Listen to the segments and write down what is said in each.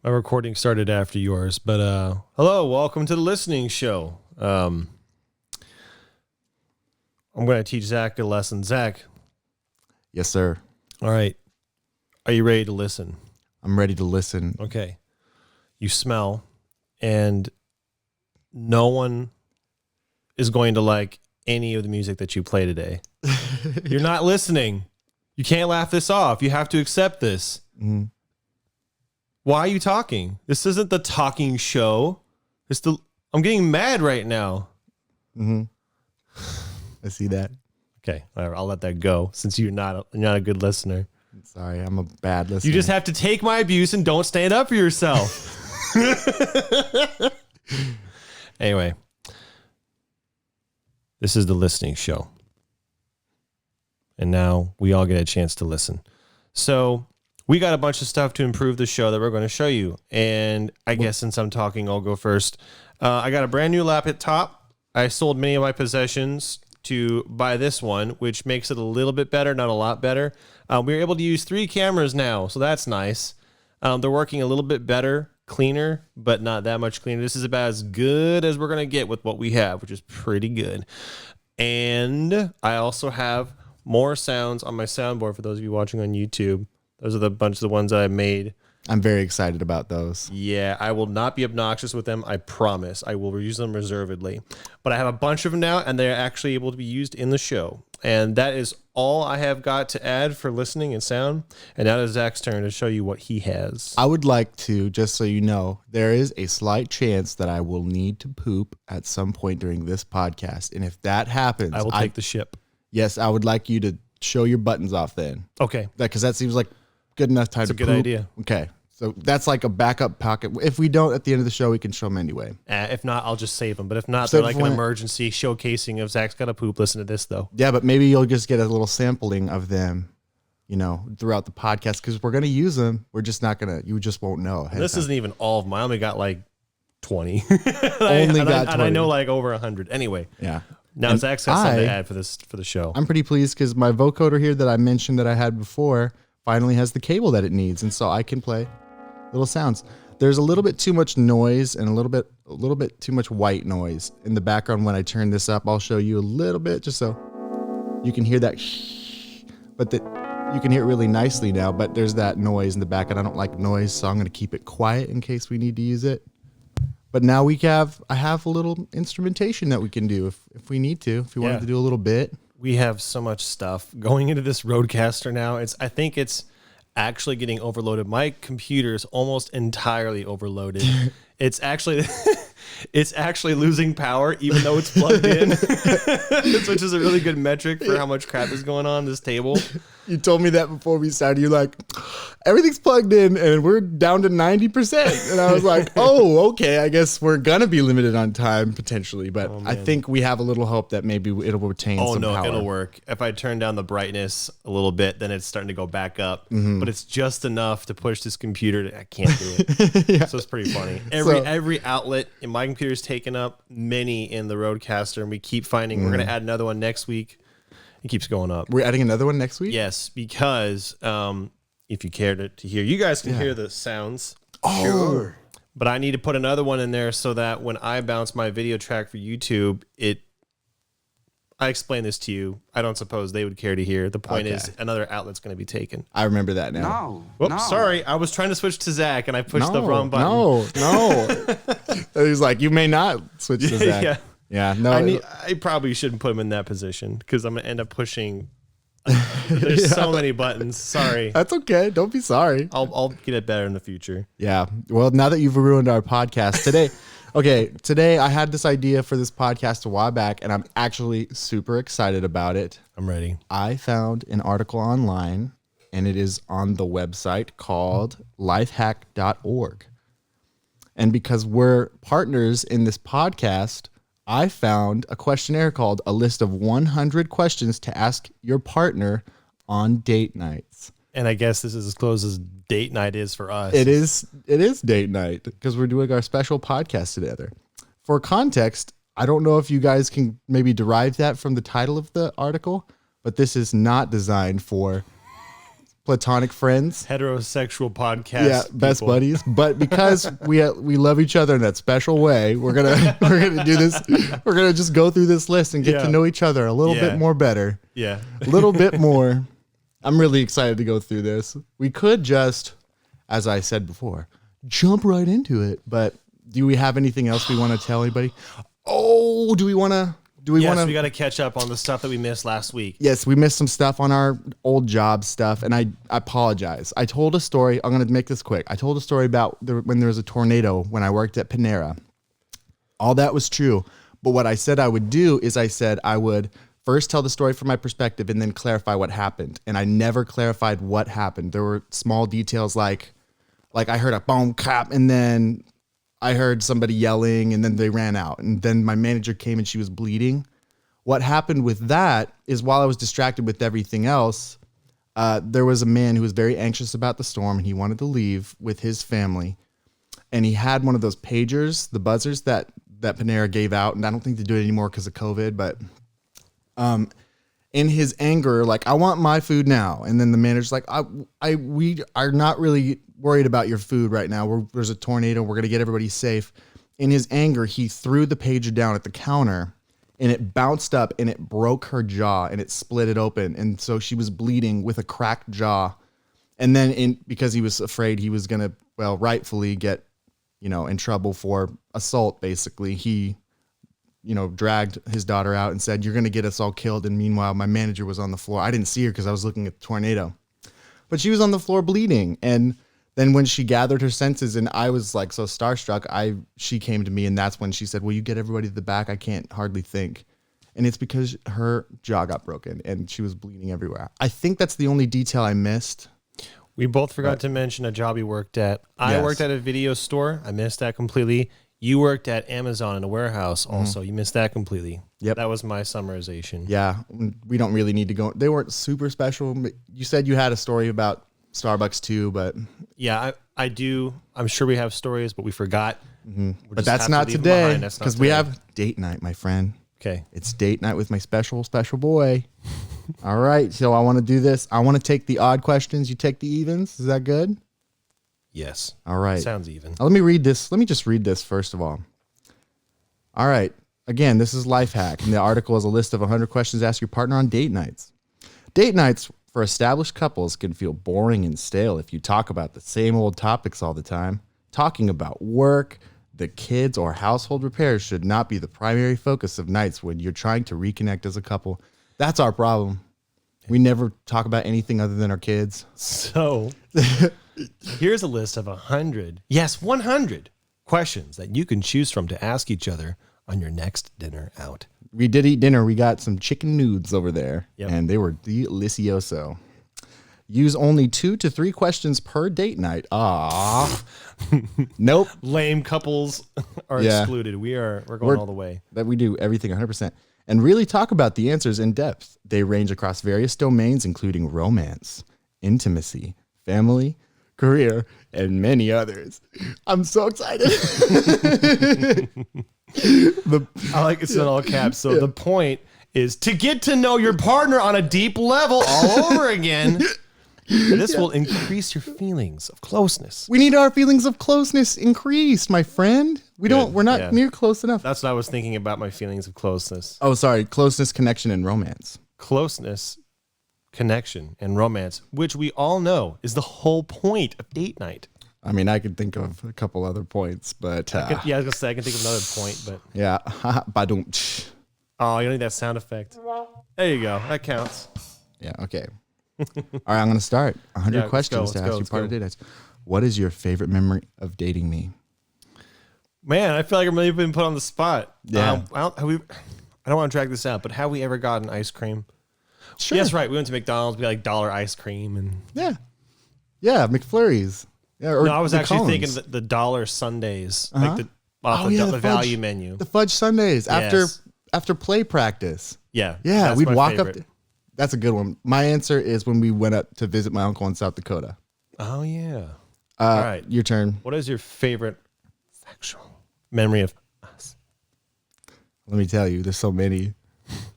My recording started after yours, but hello, welcome to the listening show. I'm going to teach Zach a lesson. Zach. Yes, sir. All right. Are you ready to listen? I'm ready to listen. Okay. You smell, and no one is going to like any of the music that you play today. You're not listening. You can't laugh this off. You have to accept this. Mm-hmm. Why are you talking? This isn't the talking show. I'm getting mad right now. Mm-hmm. I see that. Okay, I'll let that go since you're not a good listener. Sorry, I'm a bad listener. You just have to take my abuse and don't stand up for yourself. Anyway, this is the listening show. And now we all get a chance to listen. So we got a bunch of stuff to improve the show that we're going to show you. And I guess since I'm talking, I'll go first. I got a brand new laptop. I sold many of my possessions to buy this one, which makes it a little bit better, not a lot better. We're able to use 3 cameras now, so that's nice. They're working a little bit better, cleaner, but not that much cleaner. This is about as good as we're going to get with what we have, which is pretty good. And I also have more sounds on my soundboard for those of you watching on YouTube. Those are the bunch of the ones I made. I'm very excited about those. Yeah, I will not be obnoxious with them. I promise. I will use them reservedly. But I have a bunch of them now, and they're actually able to be used in the show. And that is all I have got to add for listening and sound. And now it's Zach's turn to show you what he has. I would like to, just so you know, there is a slight chance that I will need to poop at some point during this podcast. And if that happens, I will take the ship. Yes, I would like you to show your buttons off then. Okay. Because that seems like good enough time to poop. That's a good idea. Okay. So that's like a backup pocket. If we don't, at the end of the show, we can show them anyway. If not, I'll just save them. But if not, they're like an emergency showcasing of Zach's got to poop. Listen to this, though. Yeah, but maybe you'll just get a little sampling of them, throughout the podcast because we're going to use them. We're just not going to, you just won't know. This isn't even all of them. I only got like 20. And I know like over 100. Anyway. Yeah. Now Zach's got something to add for the show. I'm pretty pleased because my vocoder here that I mentioned that I had before finally has the cable that it needs. And so I can play little sounds. There's a little bit too much noise and a little bit too much white noise in the background. When I turn this up, I'll show you a little bit just so you can hear that, but you can hear it really nicely now, but there's that noise in the back and I don't like noise. So I'm going to keep it quiet in case we need to use it. But now I have a little instrumentation that we can do if we need to, if we wanted to do a little bit. We have so much stuff going into this Rodecaster now. I think it's actually getting overloaded. My computer is almost entirely overloaded. It's actually losing power even though it's plugged in, which is a really good metric for how much crap is going on this table. You told me that before we started. You're like, everything's plugged in and we're down to 90%. And I was like, oh, okay. I guess we're going to be limited on time potentially. But I think we have a little hope that maybe it'll retain some power. It'll work. If I turn down the brightness a little bit, then it's starting to go back up. Mm-hmm. But it's just enough to push this computer. I can't do it. Yeah. So it's pretty funny. Every outlet in my computer is taken up, many in the Rodecaster. And we keep finding we're going to add another one next week. It keeps going up. We're adding another one next week? Yes, because if you care to hear, you guys can hear the sounds. Oh. Sure. But I need to put another one in there so that when I bounce my video track for YouTube, I explain this to you. I don't suppose they would care to hear. The point is another outlet's going to be taken. I remember that now. Whoops, sorry. I was trying to switch to Zach and I pushed the wrong button. No. He's like, you may not switch to Zach. Yeah. Yeah, no. I probably shouldn't put him in that position because I'm going to end up pushing. There's so many buttons. Sorry. That's okay. Don't be sorry. I'll get it better in the future. Yeah. Well, now that you've ruined our podcast today I had this idea for this podcast a while back, and I'm actually super excited about it. I'm ready. I found an article online, and it is on the website called lifehack.org. And because we're partners in this podcast, I found a questionnaire called A List of 100 Questions to Ask Your Partner on Date Nights. And I guess this is as close as date night is for us. It is date night because we're doing our special podcast together. For context, I don't know if you guys can maybe derive that from the title of the article, but this is not designed for platonic friends. Heterosexual podcast. Yeah, best people. buddies. But because we love each other in that special way, we're gonna do this. We're gonna just go through this list and get to know each other a little bit more better. Yeah. A little bit more. I'm really excited to go through this. We could just, as I said before, jump right into it. But do we have anything else we want to tell anybody? Oh, do we want to? Yes, we got to catch up on the stuff that we missed last week. Yes, we missed some stuff on our old job stuff, and I apologize. I told a story. I'm going to make this quick. I told a story about when there was a tornado when I worked at Panera. All that was true, but what I said I would do is I said I would first tell the story from my perspective and then clarify what happened, and I never clarified what happened. There were small details like I heard a boom clap, and then I heard somebody yelling, and then they ran out. And then my manager came and she was bleeding. What happened with that is while I was distracted with everything else, there was a man who was very anxious about the storm, and he wanted to leave with his family. And he had one of those pagers, the buzzers that Panera gave out. And I don't think they do it anymore because of COVID. But in his anger, like, I want my food now. And then the manager's like, we are not really worried about your food right now. There's a tornado. We're going to get everybody safe. In his anger, he threw the pager down at the counter, and it bounced up and it broke her jaw and it split it open. And so she was bleeding with a cracked jaw. And then because he was afraid he was going to, rightfully get, in trouble for assault, basically, he, dragged his daughter out and said, "You're going to get us all killed." And meanwhile, my manager was on the floor. I didn't see her because I was looking at the tornado, but she was on the floor bleeding. And then when she gathered her senses and I was like so starstruck, she came to me, and that's when she said, "Will you get everybody to the back? I can't hardly think." And it's because her jaw got broken and she was bleeding everywhere. I think that's the only detail I missed. We both forgot to mention a job we worked at. I worked at a video store. I missed that completely. You worked at Amazon in a warehouse also. You missed that completely. Yep. That was my summarization. Yeah. We don't really need to go. They weren't super special. You said you had a story about Starbucks too, but yeah, I do. I'm sure we have stories, but we forgot. But that's not today because we have date night, my friend. Okay. It's date night with my special boy. All right. So I want to do this. I want to take the odd questions. You take the evens. Is that good? Yes. All right. Sounds even. Let me read this. Let me just read this first of all. All right. Again, this is Life Hack. And the article is a list of 100 questions to ask your partner on date nights. Date nights for established couples can feel boring and stale if you talk about the same old topics all the time. Talking about work, the kids, or household repairs should not be the primary focus of nights when you're trying to reconnect as a couple. That's our problem. We never talk about anything other than our kids. So here's a list of 100, 100 questions that you can choose from to ask each other on your next dinner out. We did eat dinner. We got some chicken nudes over there, and they were delicioso. Use only 2 to 3 questions per date night. Nope. Lame couples are excluded. We're going all the way. That we do everything 100%. And really talk about the answers in depth. They range across various domains, including romance, intimacy, family, career, and many others. I'm so excited. I like it's in all caps. So the point is to get to know your partner on a deep level all over again. This will increase your feelings of closeness. We need our feelings of closeness increased, my friend. We're not near close enough. That's what I was thinking about, my feelings of closeness. Oh, sorry. Closeness, connection, and romance. Closeness, connection, and romance, which we all know is the whole point of date night. I mean, I could think of a couple other points, but... I was going to say, I can think of another point, but... Yeah. Badum. Oh, you don't need that sound effect. There you go. That counts. Yeah, okay. All right, I'm going to start. 100 questions to ask your partner date nights. What is your favorite memory of dating me? Man, I feel like I'm really being put on the spot. Yeah. I don't want to drag this out, but have we ever gotten ice cream? Sure. Yes, right. We went to McDonald's. We got like dollar ice cream and yeah, McFlurries. Yeah, or no, I was actually Collins. thinking the dollar sundaes, like the value menu, the fudge sundaes after play practice. Yeah, we'd walk up. That's a good one. My answer is when we went up to visit my uncle in South Dakota. Oh yeah. All right, your turn. What is your favorite sexual memory of us? Let me tell you, there's so many.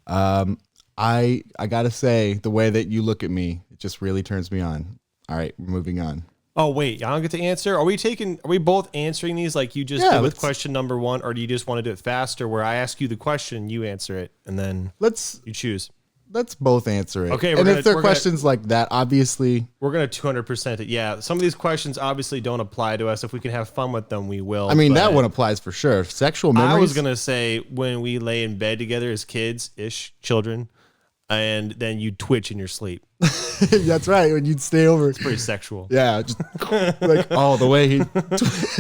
I gotta say, the way that you look at me, it just really turns me on. All right, moving on. Oh, wait, I don't get to answer? Are we both answering these like you just did with question number 1, or do you just want to do it faster where I ask you the question, you answer it, and then you choose? Let's both answer it. Okay, and if there are questions like that, obviously... We're going to 200% it. Yeah, some of these questions obviously don't apply to us. If we can have fun with them, we will. I mean, that one applies for sure. Sexual memories... I was going to say when we lay in bed together as kids-ish, children, and then you twitch in your sleep. That's right, when you'd stay over. It's pretty sexual. Yeah, just like, oh, the way he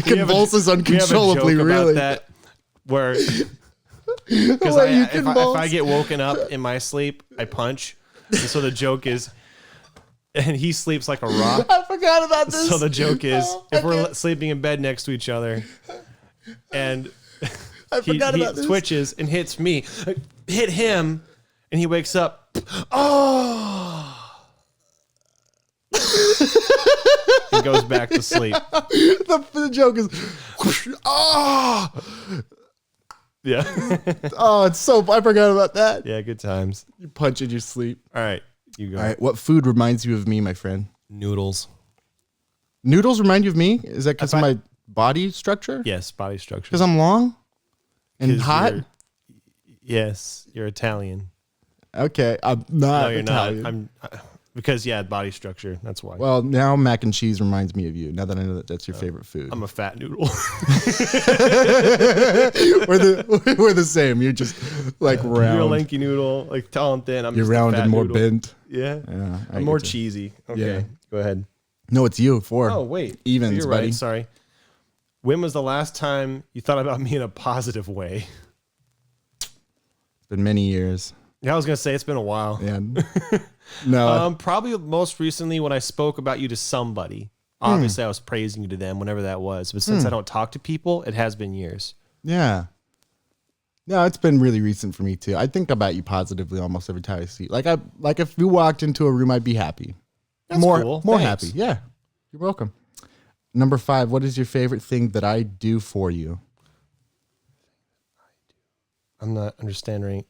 convulses uncontrollably, really. That where... Because if I get woken up in my sleep, I punch. And so the joke is, and he sleeps like a rock. I forgot about this. So the joke is, if we're sleeping in bed next to each other, and he twitches and hits me, hit him, and he wakes up. Oh! He goes back to sleep. The joke is, oh! Yeah. Oh, it's so... I forgot about that. Yeah, good times. You punch in your sleep. All right, you go. All right, what food reminds you of me, my friend? Noodles. Noodles remind you of me? Is that because of my body structure? Yes, body structure. Because I'm long and hot? Yes, you're Italian. Okay, I'm not No, you're Italian. not. Because, body structure. That's why. Well, now mac and cheese reminds me of you, now that I know that that's your favorite food. I'm a fat noodle. we're the same. You're just like round. You're a lanky noodle, like tall and thin. I'm You're just round a fat and more noodle. bent. Yeah. I I'm more get you. cheesy. Okay, Yeah. go ahead. No, it's you. 4. Oh, wait. Evens, You're buddy. right. Sorry. When was the last time you thought about me in a positive way? It's been many years. Yeah, I was going to say it's been a while. Yeah. No. Probably most recently when I spoke about you to somebody. Obviously, I was praising you to them, whenever that was. But since I don't talk to people, it has been years. Yeah. No, it's been really recent for me too. I think about you positively almost every time I see you. Like if you walked into a room, I'd be happy. That's more Thanks. happy. Yeah. You're welcome. Number 5, what is your favorite thing that I do for you? I'm not understanding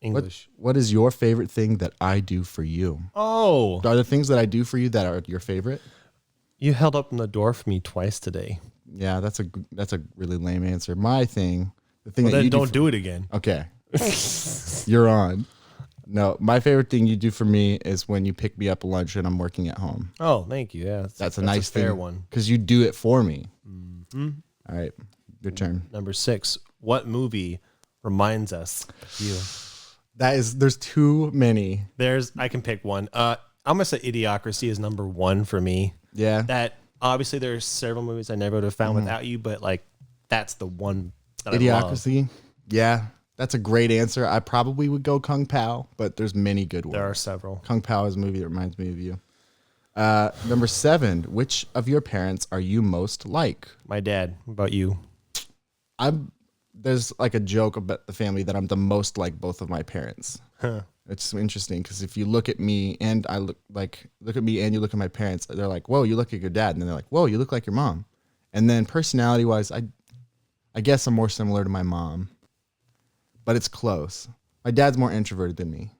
English. What is your favorite thing that I do for you? Oh, Are there things that I do for you that are your favorite? you held up the door for me twice today. Yeah, that's a really lame answer. My thing, the thing Well, that then you don't do. do it again. Okay. You're on. No, my favorite thing you do for me is when you pick me up lunch and I'm working at home. Oh, thank you. Yeah, That's a nice fair thing. one. Because you do it for me. Mm-hmm. All right, your turn. Number 6. What movie reminds us of you? There's too many. I can pick one. I'm gonna say Idiocracy is number 1 for me. Yeah. That obviously there are several movies I never would have found without you, but like that's the one that I love. Idiocracy. Yeah, that's a great answer. I probably would go Kung Pao, but there's many good ones. There are several. Kung Pao is a movie that reminds me of you. Number 7, which of your parents are you most like? My dad. What about you? There's like a joke about the family that I'm the most like both of my parents. Huh. It's interesting because if you look at me and I look at me and you look at my parents, they're like, whoa, you look like your dad. And then they're like, whoa, you look like your mom. And then personality wise, I guess I'm more similar to my mom, but it's close. My dad's more introverted than me,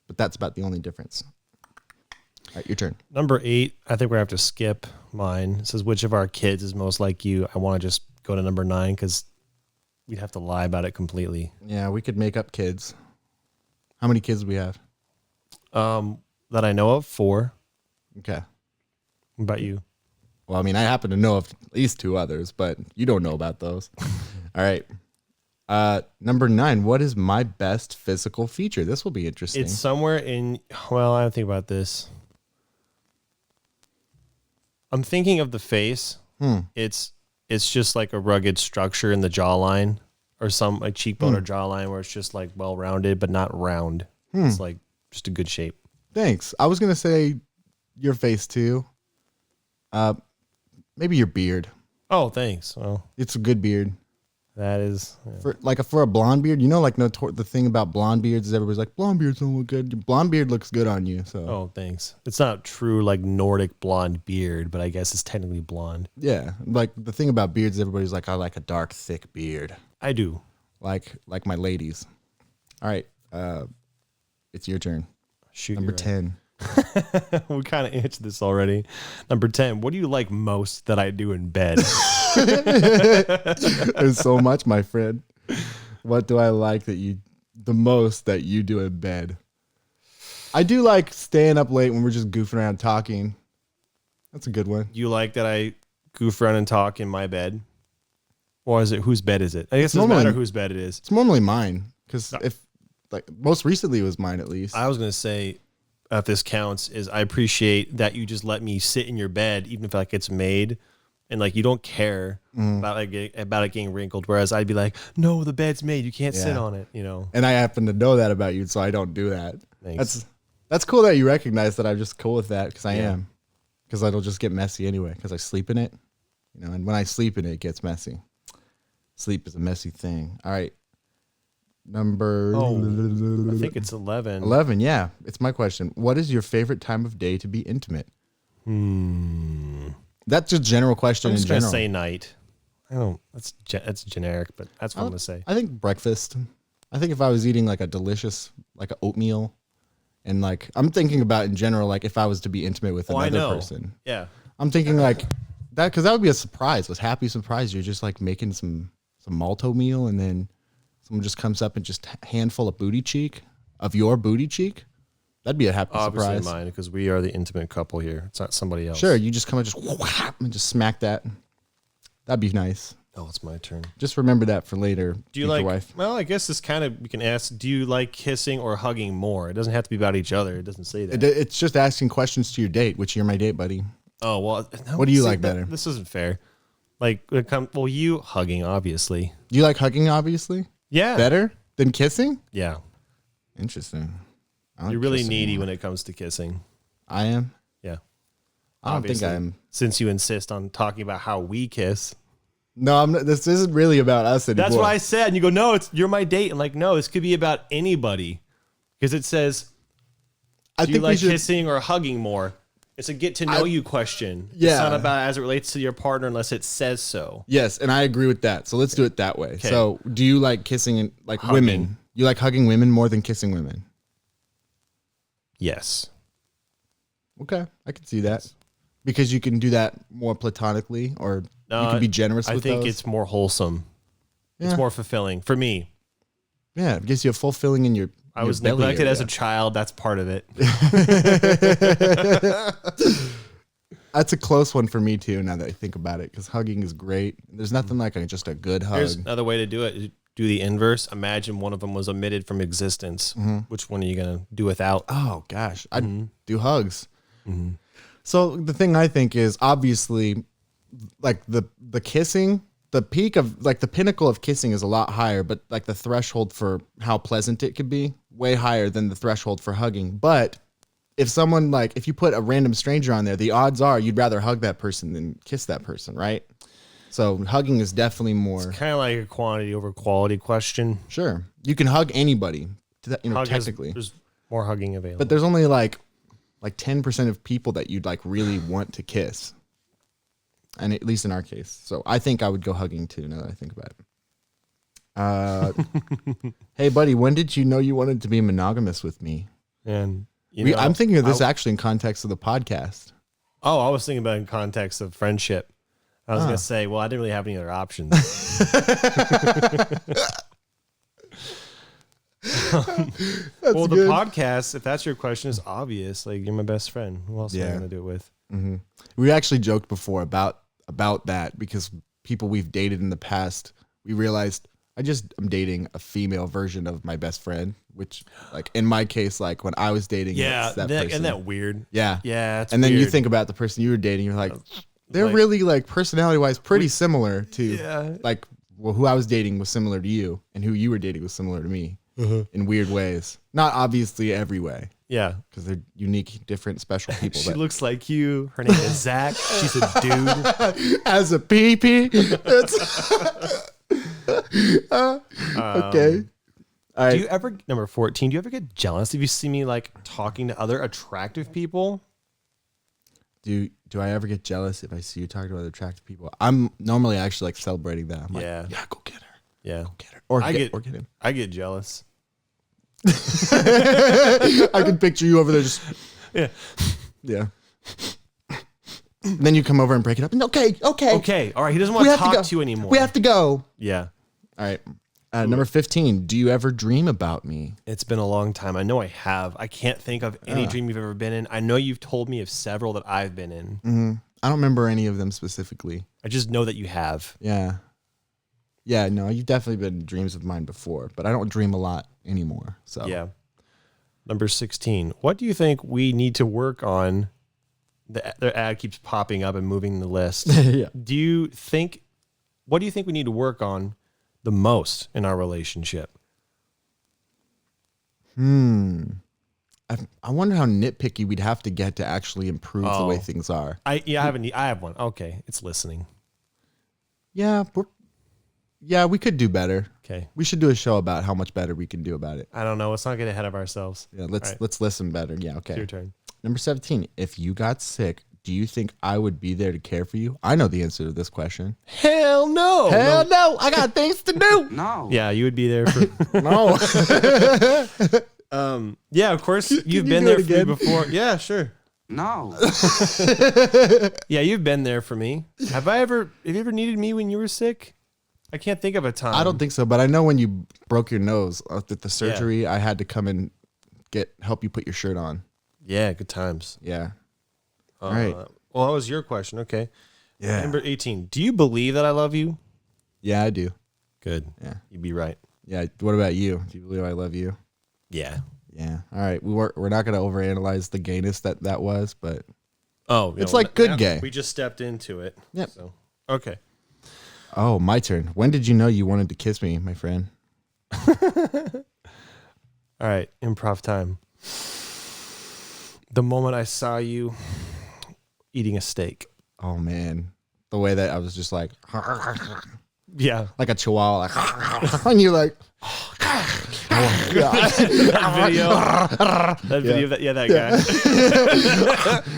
but that's about the only difference. All right, your turn. Number 8, I think we're going to have to skip mine. It says, which of our kids is most like you? I want to just go to number 9 because we'd have to lie about it completely. Yeah, we could make up kids. How many kids do we have? That I know of, 4. Okay. What about you? Well, I mean, I happen to know of at least 2 others, but you don't know about those. All right. Number 9, what is my best physical feature? This will be interesting. It's somewhere in, well, I don't think about this. I'm thinking of the face. It's just like a rugged structure in the jawline or some like cheekbone or jawline where it's just like well-rounded, but not round. It's like just a good shape. Thanks. I was going to say your face too. Maybe your beard. Oh, thanks. Well, It's a good beard. that is, For a blonde beard, like the thing about blonde beards is everybody's like, blonde beards don't look good. Your blonde beard looks good on you. So oh, thanks. It's not true like Nordic blonde beard, but I guess it's technically blonde. yeah, like the thing about beards, everybody's like, I like a dark, thick beard, I do. like my ladies. All right, it's your turn. Shoot. Number you're right. 10. We kind of answered this already. Number 10. What do you like most that I do in bed? There's so much, my friend. What do I like the most that you do in bed? I do like staying up late when we're just goofing around talking. That's a good one. You like that I goof around and talk in my bed? Or is it whose bed is it? I guess it doesn't matter whose bed it is. It's normally mine. Because most recently it was mine at least. I was going to say, if this counts, is I appreciate that you just let me sit in your bed, even if like it's made, and like you don't care about it getting wrinkled. Whereas I'd be like, no, the bed's made, you can't sit on it, you know. And I happen to know that about you, so I don't do that. Thanks. That's cool that you recognize that I'm just cool with that because I am. Because it'll just get messy anyway. Because I sleep in it, you know. And when I sleep in it, it gets messy. Sleep is a messy thing. All right. Number. I think it's 11. 11, yeah. It's my question. What is your favorite time of day to be intimate? That's just a general question I'm just in general. going to say night. I don't. That's generic, but that's what I'm going to say. I think breakfast. I think if I was eating like a delicious, like an oatmeal, and like I'm thinking about in general, like if I was to be intimate with another person. Yeah. I'm thinking like that because that would be a surprise. Was happy surprise. You're just like making some malto meal, and then someone just comes up and just a handful of your booty cheek. That'd be a happy Obviously surprise. mine, because we are the intimate couple here. It's not somebody else. Sure, you just come and just whap and just smack that. That'd be nice. Oh, it's my turn. Just remember that for later. Do you like? Wife. Well, I guess this kind of we can ask. Do you like kissing or hugging more? It doesn't have to be about each other. It doesn't say that. It's just asking questions to your date, which you're my date, buddy. Oh well. No, what do you like better? This isn't fair. Like, you hugging, obviously. Do you like hugging, obviously? Yeah. Better than kissing? Yeah. Interesting. You're really needy when it comes to kissing. I am? Yeah. I don't think I am. Since you insist on talking about how we kiss. No, I'm not, this isn't really about us anymore. That's what I said. And you go, no, you're my date. And like, no, this could be about anybody. Because it says, do you like kissing or hugging more? It's a get to know you question. Yeah. It's not about as it relates to your partner unless it says so. Yes, and I agree with that. So let's do it that way. Okay. So do you like kissing and like hugging. Women? You like hugging women more than kissing women? Yes. Okay, I can see that. Because you can do that more platonically, or you can be generous with those. I think it's more wholesome. Yeah. It's more fulfilling for me. Yeah, it gives you a fulfilling in your I was neglected as a child. That's part of it. That's a close one for me too, now that I think about it, because hugging is great. There's nothing like just a good hug. There's another way to do it. Do the inverse. Imagine one of them was omitted from existence. Mm-hmm. Which one are you going to do without? Oh, gosh. I'd do hugs. Mm-hmm. So the thing I think is, obviously, like the kissing, the peak of, like the pinnacle of kissing is a lot higher, but like the threshold for how pleasant it could be, way higher than the threshold for hugging. But if someone, like, if you put a random stranger on there, the odds are you'd rather hug that person than kiss that person, right? So hugging is definitely more. It's kind of like a quantity over quality question. Sure. You can hug anybody, technically. There's more hugging available. But there's only like 10% of people that you'd like really want to kiss. And at least in our case. So I think I would go hugging too, now that I think about it. Hey, buddy, when did you know you wanted to be monogamous with me? And I'm thinking of this actually in context of the podcast. Oh, I was thinking about it in context of friendship. I was going to say, well, I didn't really have any other options. Well, the podcast, if that's your question, is obvious. Like, you're my best friend. Who else am I going to do it with? Mm-hmm. We actually joked before about that, because people we've dated in the past, we realized I'm dating a female version of my best friend, which, like, in my case, like when I was dating, that person. Isn't that weird? Yeah. Yeah. It's and then weird. you think about the person you were dating, you're like, they're really like personality wise pretty similar to like, well, who I was dating was similar to you, and who you were dating was similar to me in weird ways. Not obviously every way. Yeah. Because they're unique, different, special people. She looks like you. Her name is Zach. She's a dude. As a pee-pee. Okay. All right. Do you ever, number 14, do you ever get jealous if you see me like talking to other attractive people? Do I ever get jealous if I see you talking to other attractive people? I'm normally actually like celebrating that. I'm like, yeah, go get her. Yeah. Go get her. Or get him. I get jealous. I can picture you over there just Yeah. Yeah. Then you come over and break it up. And okay. All right. He doesn't want to talk to you anymore. We have to go. Yeah. All right. Number 15. Do you ever dream about me? It's been a long time. I know I have. I can't think of any dream you've ever been in. I know you've told me of several that I've been in. Mm-hmm. I don't remember any of them specifically. I just know that you have. Yeah. Yeah, no, you've definitely been in dreams of mine before, but I don't dream a lot anymore. So yeah. Number 16. What do you think we need to work on? Their ad keeps popping up and moving the list. Yeah. What do you think we need to work on the most in our relationship? I wonder how nitpicky we'd have to get to actually improve the way things are. I have one. Okay. It's listening. Yeah, we could do better. Okay. We should do a show about how much better we can do about it. I don't know. Let's not get ahead of ourselves. Yeah, let's listen better. Yeah, okay. It's your turn. Number 17. If you got sick, do you think I would be there to care for you? I know the answer to this question. Hell no. Hell no. I got things to do. No. Yeah, you would be there for No. yeah, of course. You've you been do there it for me again? before. Yeah, sure. No. Yeah, you've been there for me. Have you ever needed me when you were sick? I can't think of a time. I don't think so, but I know when you broke your nose at the surgery, I had to come and help you put your shirt on. Yeah, good times. Yeah. All right. Well, that was your question. Okay. Yeah. Number 18. Do you believe that I love you? Yeah, I do. Good. Yeah. You'd be right. Yeah. What about you? Do you believe I love you? Yeah. Yeah. All right. We're not going to overanalyze the gayness that was, but It's like good gay. We just stepped into it. Yep. So, okay. Oh, my turn. When did you know you wanted to kiss me, my friend? All right. Improv time. The moment I saw you eating a steak. Oh man, the way that I was just like Yeah. a chihuahua, like, and you're like, That video. That guy.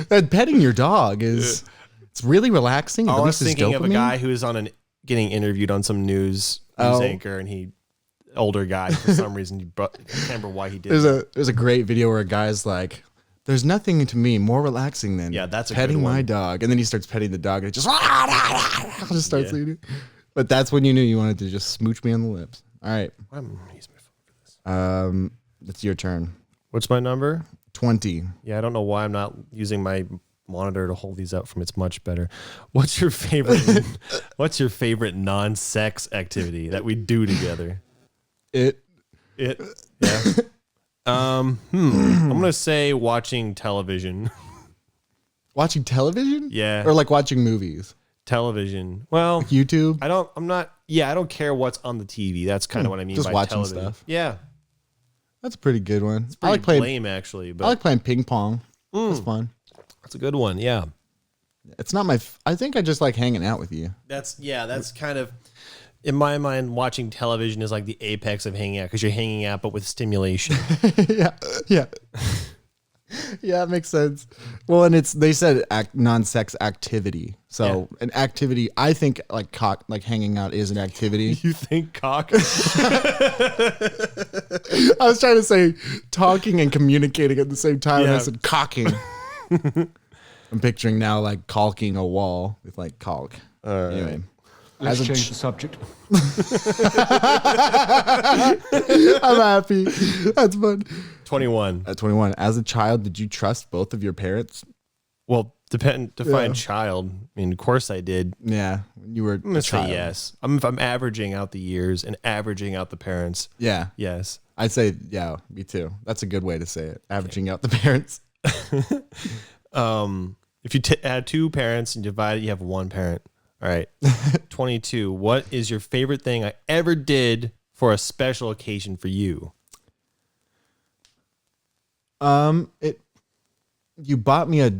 that petting your dog is it's really relaxing. It I was releases thinking of a dopamine. guy who was getting interviewed on some news anchor, and older guy for some reason. I can't remember why he did. There's a great video where a guy's like, "There's nothing to me more relaxing than that's a petting good one. my dog," and then he starts petting the dog, and it just starts eating. But that's when you knew you wanted to just smooch me on the lips. All right, I'm using my phone for this. it's your turn. What's my number? 20. Yeah, I don't know why I'm not using my monitor to hold these up from. It's much better. What's your favorite? What's your favorite non-sex activity that we do together? Yeah. I'm gonna say watching television. Watching television? Yeah. Or like watching movies? Television. Well, YouTube? I don't care what's on the TV. That's kind of what I mean just by watching television. stuff. Yeah. That's a pretty good one. I Pretty like playing lame actually, but I like playing ping pong. It's fun. that's a good one. Yeah. It's not I think I just like hanging out with you. That's kind of, in my mind, watching television is like the apex of hanging out because you're hanging out, but with stimulation. Yeah. Yeah, it makes sense. Well, and they said non-sex activity. So an activity, I think like hanging out is an activity. You think cock? I was trying to say talking and communicating at the same time. And I said cocking. I'm picturing now like caulking a wall with like caulk. Anyway. Let's change the subject. I'm happy. That's fun. 21. At 21, as a child, did you trust both of your parents? Well, define child. I mean, of course I did. Yeah, when you were I'm gonna a child. say yes. If I'm averaging out the years and averaging out the parents. Yeah, Yes. I'd say yeah, me too. That's a good way to say it. Averaging out the parents. If you add two parents and divide it, you have one parent. All right. 22. What is your favorite thing I ever did for a special occasion for you? You bought me a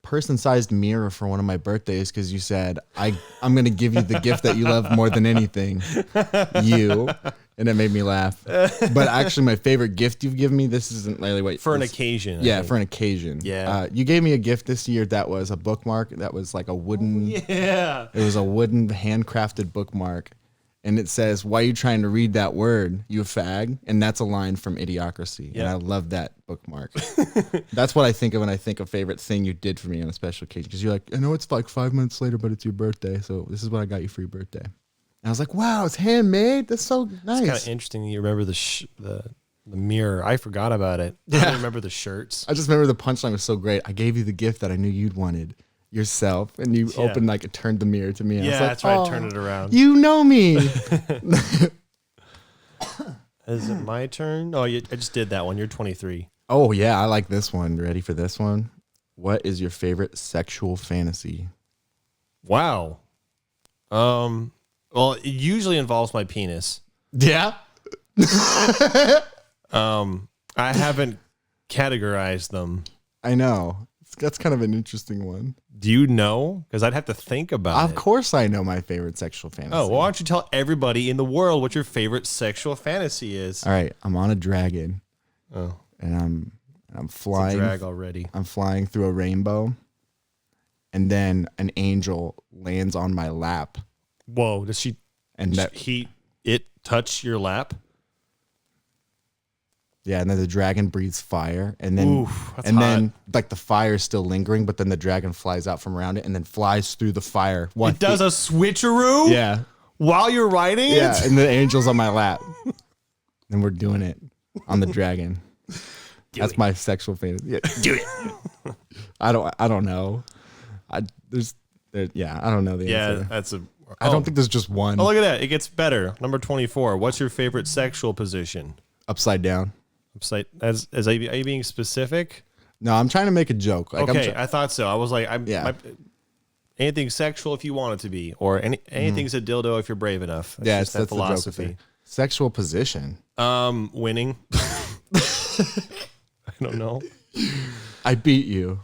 person-sized mirror for one of my birthdays because you said I'm gonna give you the gift that you love more than anything. And it made me laugh. But actually, my favorite gift you've given me, this isn't really what For an occasion. Yeah, for an occasion. Yeah. You gave me a gift this year that was a bookmark that was like a wooden. Yeah. It was a wooden handcrafted bookmark, And it says, "Why are you trying to read that word, you fag?" And that's a line from Idiocracy. Yeah. And I love that bookmark. That's what I think of when I think of favorite thing you did for me on a special occasion. Because you're like, I know it's like 5 months later, but it's your birthday. So this is what I got you for your birthday. And I was like, wow, it's handmade. That's so nice. It's kind of interesting. You remember the mirror. I forgot about it. I don't remember the shirts. I just remember the punchline was so great. I gave you the gift that I knew you'd wanted. Yourself, and you opened like it turned the mirror to me. And I was like, that's right. I turned it around. You know me. Is it my turn? Oh, I just did that one. You're 23. Oh yeah, I like this one. Ready for this one? What is your favorite sexual fantasy? Wow. Well, it usually involves my penis. Yeah. I haven't categorized them. I know. That's kind of an interesting one. Do you know? Because I'd have to think about it. Of course I know my favorite sexual fantasy. Oh, well, why don't you tell everybody in the world what your favorite sexual fantasy is? All right, I'm on a dragon. Oh, And I'm it's a flying. drag already. I'm flying through a rainbow. And then an angel lands on my lap. Whoa, does she And that it touch your lap? Yeah, and then the dragon breathes fire, and then Oof, that's then like the fire is still lingering, but then the dragon flies out from around it and then flies through the fire. It does a switcheroo? Yeah. While you're riding it? Yeah, and the angel's on my lap. And we're doing it on the dragon. That's my sexual fantasy. Yeah, do it. I don't know. I don't know the answer. that's a I don't think there's just one. Oh, look at that. It gets better. Number 24. What's your favorite sexual position? Upside down. Are you being specific? No, I'm trying to make a joke. Like, Okay, I thought so. I was like, Yeah. anything sexual if you want it to be, or anything's a dildo if you're brave enough. That's yeah, just that's that the joke philosophy. with it. Sexual position. Winning. I don't know. I beat you.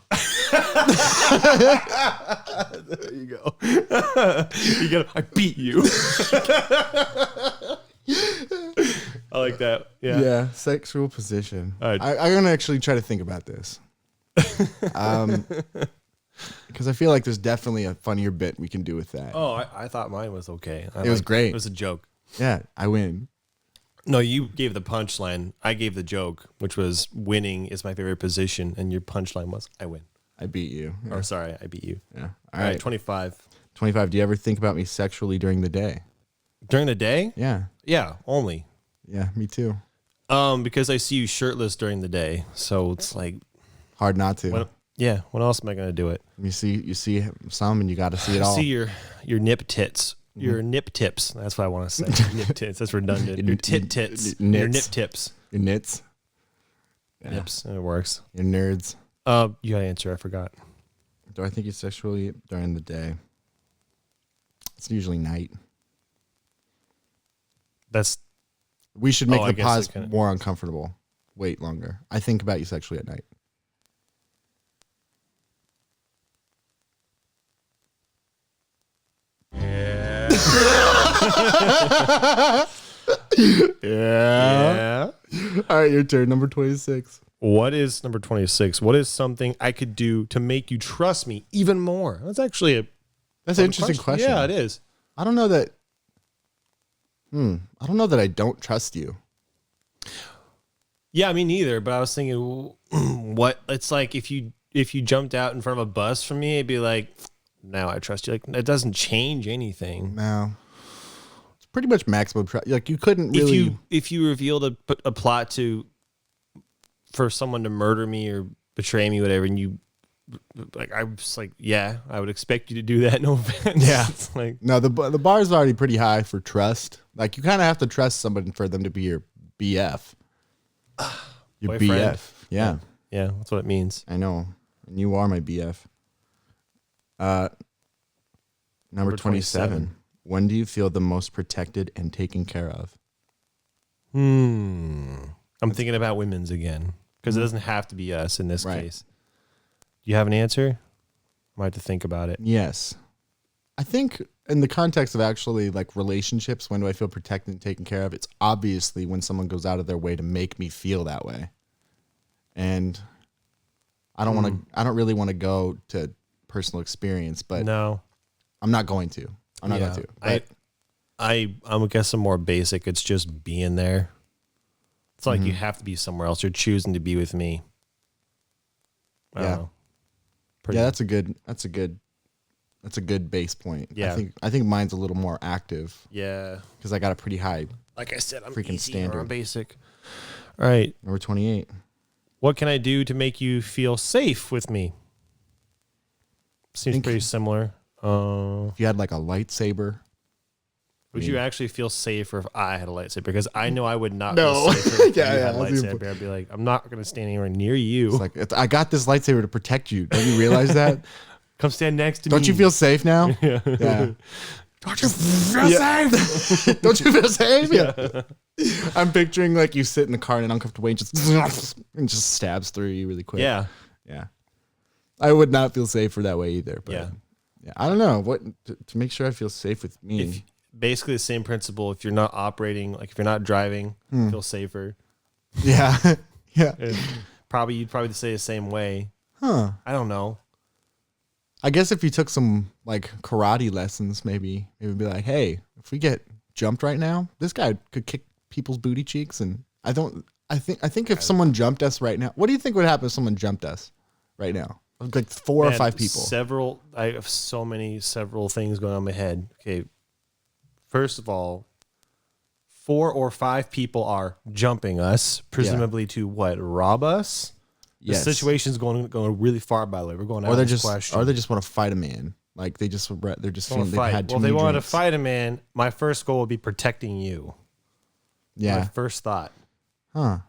There you go. I beat you. I like that. Yeah. Yeah, sexual position. All right. I'm gonna actually try to think about this, because I feel like there's definitely a funnier bit we can do with that. Oh, I thought mine was okay. It was great. It was a joke. Yeah, I win. No, you gave the punchline. I gave the joke, which was winning is my favorite position, and your punchline was I win. I beat you. Yeah. Or sorry, I beat you. Yeah. All right, 25. 25. Do you ever think about me sexually during the day? During the day? Yeah. Yeah, only. Yeah, me too. Because I see you shirtless during the day, so it's like, Hard not to. when else am I gonna do it? You see some, and you got to see it I all. see your nip tits. Your nip tips. That's what I want to say. Nip tits. That's redundant. Your tits. Your nip Nits. tips. Your nits. Yeah. Nips. It works. Your nerds. You gotta answer. I forgot. Do I think you sexually during the day? It's usually night. We should make I the guess pause it kinda- more uncomfortable. Wait longer. I think about you sexually at night. Yeah. Yeah. All right, your turn. Number 26. What is number 26? What is something I could do to make you trust me even more? That's actually That's an interesting question. Yeah, it is. I don't know that. I don't know that I don't trust you. Yeah, me neither. But I was thinking, what it's like if you jumped out in front of a bus from me, it'd be like, now I trust you. Like it doesn't change anything. No. It's pretty much maximum trust. Like you couldn't really. If you revealed a plot for someone to murder me or betray me, whatever, and you like, I was like, yeah, I would expect you to do that. No offense. Yeah. It's like, No, the bar is already pretty high for trust. Like you kind of have to trust somebody for them to be your BF. Your Boyfriend. BF. Yeah. yeah, that's what it means. I know. And you are my BF. Number 27. When do you feel the most protected and taken care of? I'm thinking about women's again because it doesn't have to be us in this Right. case. Do you have an answer? I might have to think about it. Yes. I think in the context of actually like relationships, when do I feel protected and taken care of? It's obviously when someone goes out of their way to make me feel that way. And I don't really want to go to personal experience, but No, I'm not going to. I'm not going to. But I guess I'm more basic. It's just being there. It's like you have to be somewhere else. You're choosing to be with me. I don't know. Yeah, that's a good base point. Yeah. I think mine's a little more active. Yeah. Because I got a pretty high. Like I said, I'm freaking easy standard. or I'm basic. All right. Number 28. What can I do to make you feel safe with me? Seems pretty similar. If you had like a lightsaber. Would you actually feel safer if I had a lightsaber? Because I know I would not No. feel safer if Yeah, you yeah, had a that's lightsaber. I'd be like, I'm not going to stand anywhere near you. It's like, I got this lightsaber to protect you. Don't you realize that? Come stand next to me. Don't you feel safe now? Yeah. Don't you feel safe? Don't you feel safe? Yeah. I'm picturing like you sit in the car in an uncomfortable way and just stabs through you really quick. Yeah. Yeah. I would not feel safer that way either. But Yeah. I don't know what to make sure I feel safe with me. Basically the same principle. If you're not operating, like if you're not driving, feel safer. Yeah. Yeah. And you'd probably say the same way. Huh. I don't know. I guess if you took some like karate lessons, maybe it would be like, hey, if we get jumped right now, this guy could kick people's booty cheeks. And I think if someone jumped us right now, what do you think would happen if someone jumped us right now? Like 4 or 5 people. I have several things going on in my head. Okay. First of all, 4 or 5 people are jumping us, presumably to what, rob us? The situation's going really far, by the way. We're going out of this question. Or they just want to fight a man. Like they're just feeling they've had too Well, many they wanted to drinks. fight a man. My first goal would be protecting you. Yeah. My first thought. Huh.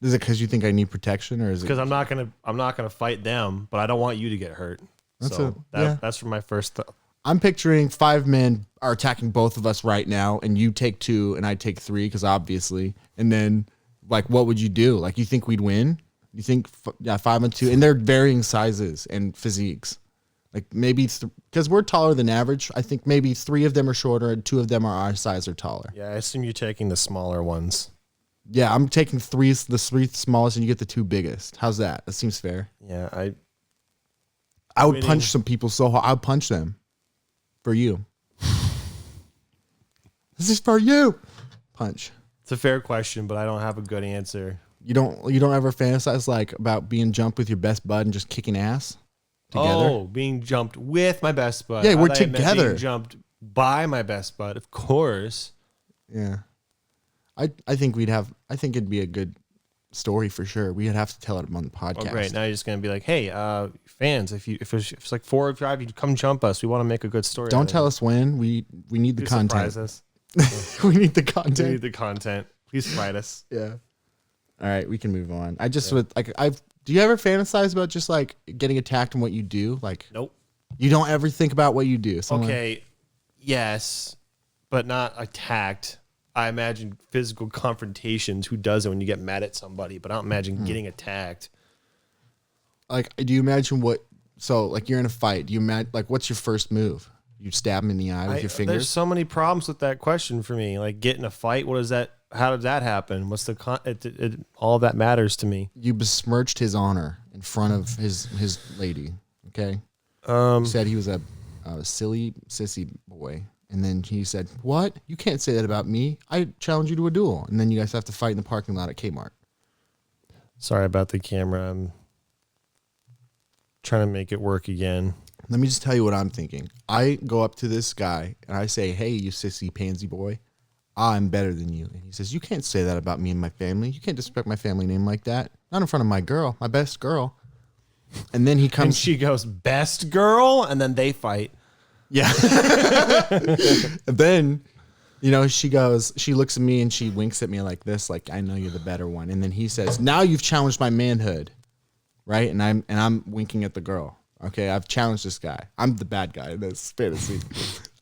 Is it because you think I need protection, or is it Because I'm not gonna fight them, but I don't want you to get hurt. That's for my first thought. I'm picturing 5 men are attacking both of us right now, and you take 2 and I take 3, because obviously. And then, like, what would you do? Like, you think we'd win? You think 5 and 2, and they're varying sizes and physiques. Like maybe because we're taller than average, I think maybe 3 of them are shorter and 2 of them are our size or taller. Yeah, I assume you're taking the smaller ones. Yeah, I'm taking the 3 smallest, and you get the 2 biggest. How's that? That seems fair. Yeah, I would punch some people so hard. I'd punch them for you. This is for you. Punch. It's a fair question, but I don't have a good answer. You don't ever fantasize like about being jumped with your best bud and just kicking ass together? Oh, being jumped with my best bud. Yeah, we're I thought you meant together. being jumped by my best bud, of course. Yeah. I think it'd be a good story for sure. We'd have to tell it on the podcast. Oh, great. Now you're just gonna be like, hey, fans, if it's like 4 or 5, you come jump us. We want to make a good story. Don't tell us when. We need the content. Surprise us. We need the content. We need the content. Please fight us. Yeah. All right, we can move on. I just would like do you ever fantasize about just like getting attacked and what you do? Like Nope. You don't ever think about what you do. Okay. Yes, but not attacked. I imagine physical confrontations. Who does it when you get mad at somebody? But I don't imagine getting attacked. Like, do you imagine like you're in a fight. Do you imagine, like, what's your first move? You stab him in the eye with your fingers? There's so many problems with that question for me. Like, get in a fight. What is that? How did that happen? What's all that matters to me? You besmirched his honor in front of his lady. Okay. You said he was a silly sissy boy. And then he said, what? You can't say that about me. I challenge you to a duel. And then you guys have to fight in the parking lot at Kmart. Sorry about the camera. I'm trying to make it work again. Let me just tell you what I'm thinking. I go up to this guy and I say, hey, you sissy pansy boy, I'm better than you. And he says, you can't say that about me and my family. You can't disrespect my family name like that. Not in front of my girl, my best girl. And then he comes. And she goes, best girl? And then they fight. Yeah. And then, she looks at me and she winks at me like this, like, I know you're the better one. And then he says, now you've challenged my manhood. Right? And I'm winking at the girl. Okay, I've challenged this guy. I'm the bad guy in this fantasy.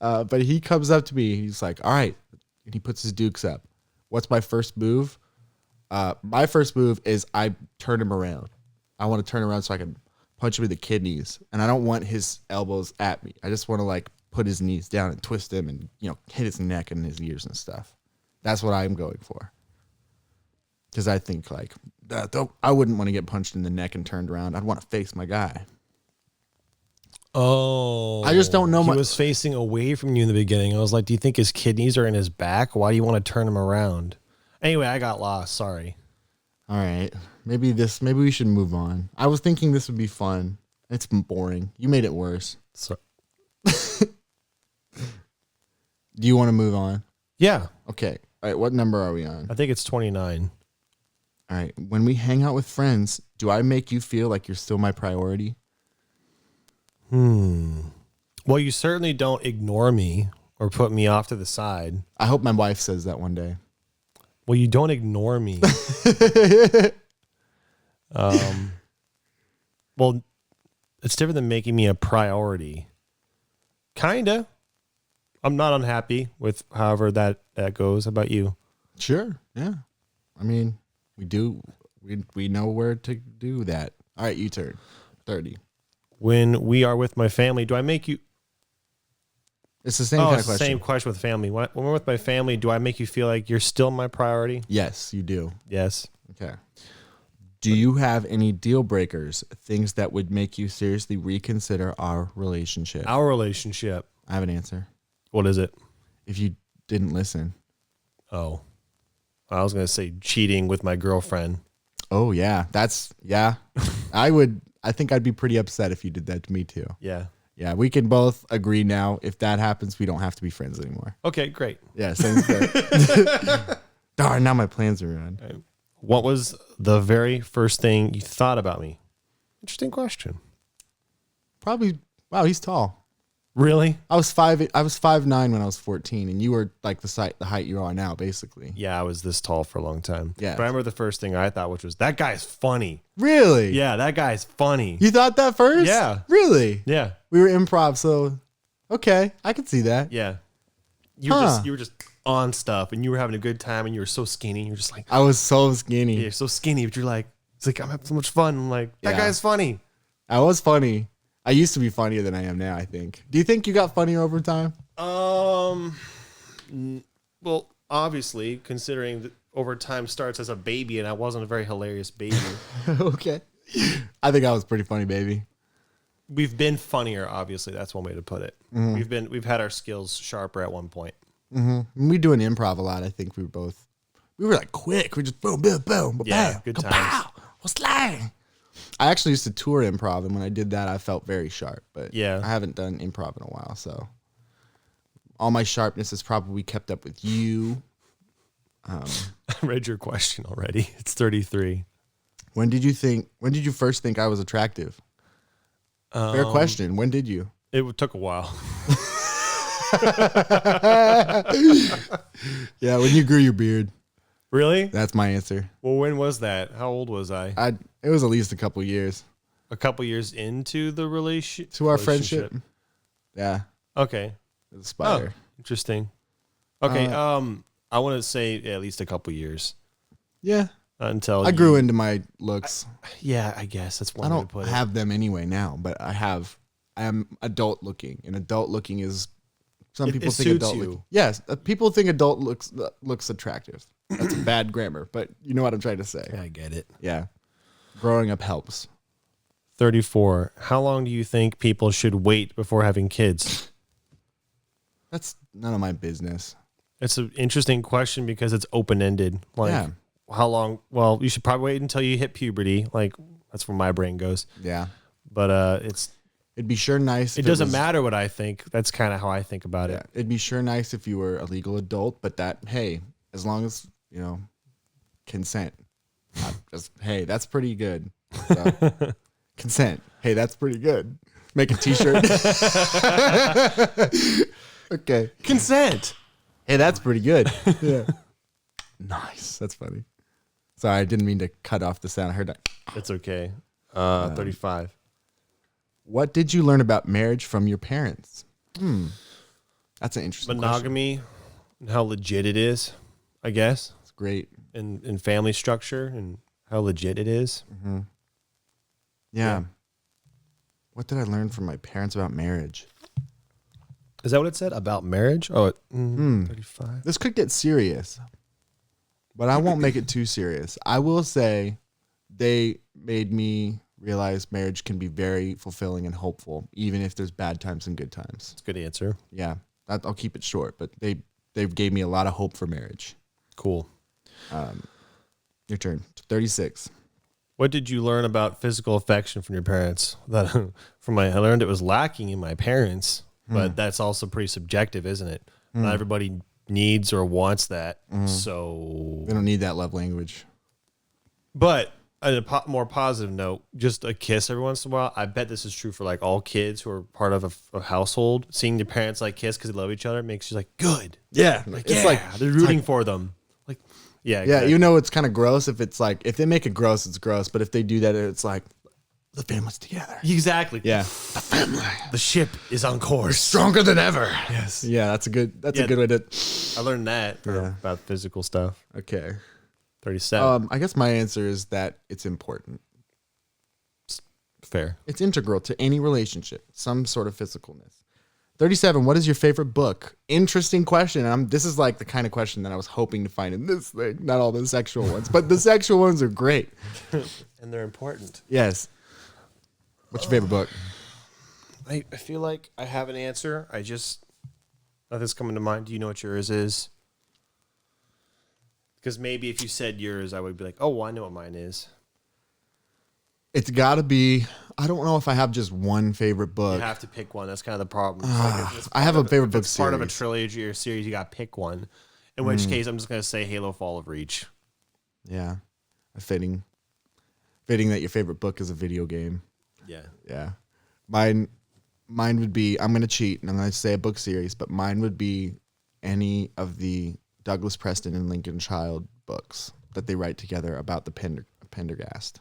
But he comes up to me. He's like, all right. And he puts his dukes up. What's my first move? My first move is I turn him around. I want to turn around so I can punch him in the kidneys. And I don't want his elbows at me. I just want to like put his knees down and twist him and, hit his neck and his ears and stuff. That's what I'm going for. Because I think like, I wouldn't want to get punched in the neck and turned around. I'd want to face my guy. Oh, I just don't know He my- was facing away from you in the beginning. I was like, do you think his kidneys are in his back? Why do you want to turn him around? Anyway, I got lost. Sorry. All right. Maybe we should move on. I was thinking this would be fun. It's boring. You made it worse. So, Do you want to move on? yeah, Okay. All right. What number are we on? I think it's 29. All right. When we hang out with friends, do I make you feel like you're still my priority? Well, you certainly don't ignore me or put me off to the side. I hope my wife says that one day. Well, you don't ignore me. Well, it's different than making me a priority. Kinda. I'm not unhappy with however that goes. How about you? Sure. Yeah. I mean, we know where to do that. All right, you turn. 30. When we are with my family, do I make you... It's the same Oh, kind it's of the question. same question with family. When we're with my family, do I make you feel like you're still my priority? Yes, you do. Yes. Okay. Do you have any deal breakers, things that would make you seriously reconsider our relationship? Our relationship. I have an answer. What is it? If you didn't listen. Oh. I was going to say cheating with my girlfriend. Oh, yeah. I think I'd be pretty upset if you did that to me too. Yeah. Yeah, we can both agree now. If that happens, we don't have to be friends anymore. Okay, great. Yeah, sounds good. Darn, now my plans are ruined. What was the very first thing you thought about me? Interesting question. Probably, wow, he's tall. Really? I was 5'9" when I was 14, and you were like the height you are now, basically. Yeah, I was this tall for a long time. Yeah. But I remember the first thing I thought, which was, that guy's funny. Really? Yeah, that guy's funny. You thought that first? Yeah. Really? Yeah. We were improv, so okay, I can see that. Yeah. You were just on stuff, and you were having a good time, and you were so skinny. You're just like, I was so skinny. yeah, you're so skinny, but you're like, it's like, I'm having so much fun. I'm like, that Yeah. guy's funny. I was funny. I used to be funnier than I am now, I think. Do you think you got funnier over time? Well, obviously, considering that over time starts as a baby, and I wasn't a very hilarious baby. Okay. I think I was pretty funny, baby. We've been funnier, obviously. That's one way to put it. We've had our skills sharper at one point. When we doing improv a lot, I think we were like quick. We just boom, boom, boom, Yeah, bam, good kapow, times. what's slang? I actually used to tour improv, and when I did that, I felt very sharp. But Yeah. I haven't done improv in a while, so all my sharpness is probably kept up with you. I read your question already. It's 33. When did you first think I was attractive? Fair question. When did you? It took a while. Yeah, when you grew your beard. Really? That's my answer. Well, when was that? How old was I? It was at least a couple years A couple years into the to our friendship. Yeah, Okay. it was a Oh, spider. interesting. Okay. I want to say at least a couple years Yeah, until I grew into my looks. Yeah, I guess that's one I way to don't put it. have them anyway now, but I am adult looking, and adult looking is some people it think suits adult you. looking. Yes, people think adult looks attractive. That's bad grammar, but you know what I'm trying to say. I get it. Yeah, growing up helps. 34. How long do you think people should wait before having kids? That's none of my business. It's an interesting question because it's open-ended. Like, Yeah. how long? Well, you should probably wait until you hit puberty. Like, that's where my brain goes. Yeah, But it'd be sure nice. it if doesn't was- matter what I think. That's kind of how I think about Yeah, it. it'd be sure nice if you were a legal adult, but hey, as long as consent. Not just hey, that's pretty good. So, consent. Hey, that's pretty good. Make a T-shirt. Okay. Consent. Hey, that's pretty good. Yeah. Nice. That's funny. Sorry, I didn't mean to cut off the sound. I heard that. It's okay. 35. What did you learn about marriage from your parents? That's an interesting question. Monogamy and how legit it is, I guess. It's great. And family structure and how legit it is. Yeah. What did I learn from my parents about marriage? Is that what it said about marriage? Oh, 35. This could get serious, but I won't make it too serious. I will say they made me realize marriage can be very fulfilling and hopeful, even if there's bad times and good times. That's a good answer. Yeah, I'll keep it short, but they gave me a lot of hope for marriage. Cool. Your turn. 36. What did you learn about physical affection from your parents? I learned it was lacking in my parents, but that's also pretty subjective, isn't it? Not everybody needs or wants that. So They don't need that love language. But on a more positive note, just a kiss every once in a while. I bet this is true for like all kids who are part of a household. Seeing their parents like kiss because they love each other makes you like good. Yeah, It's like they're rooting for them. Like, yeah, Yeah, exactly. you know it's kind of gross if it's like, if they make it gross, it's gross. But if they do that, it's like, the family's together. Exactly. Yeah. The family. The ship is on course. Stronger than ever. Yes. Yeah, that's a good way to. I learned that Yeah. about physical stuff. Okay. 37. I guess my answer is that it's important. Fair. It's integral to any relationship, some sort of physicalness. 37. What is your favorite book? Interesting question. This is like the kind of question that I was hoping to find in this thing. Not all the sexual ones, but the sexual ones are great. And they're important. Yes. What's your favorite book? I feel like I have an answer. Nothing's coming to mind. Do you know what yours is? Because maybe if you said yours, I would be like, oh, well, I know what mine is. It's got to be. I don't know if I have just one favorite book. You have to pick one. That's kind of the problem. I have a favorite book It's part of a series. trilogy or series. You got to pick one. In which case, I'm just going to say Halo Fall of Reach. Yeah. Fitting that your favorite book is a video game. Yeah. Yeah. Mine would be, I'm going to cheat and I'm going to say a book series, but mine would be any of the Douglas Preston and Lincoln Child books that they write together about the Pendergast.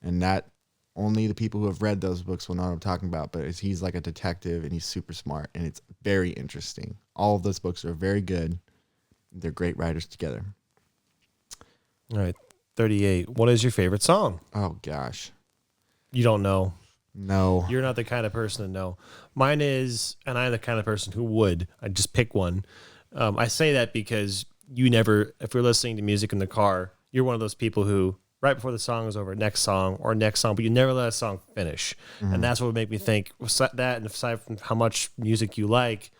And that only the people who have read those books will know what I'm talking about, but he's like a detective and he's super smart and it's very interesting. All of those books are very good. They're great writers together. All right. 38. What is your favorite song? Oh, gosh. You don't know. No. You're not the kind of person to know. Mine is, and I'm the kind of person who would. I'd just pick one. I say that because if you're listening to music in the car, you're one of those people who, right before the song is over, next song, but you never let a song finish. And that's what would make me think that, and aside from how much music you like,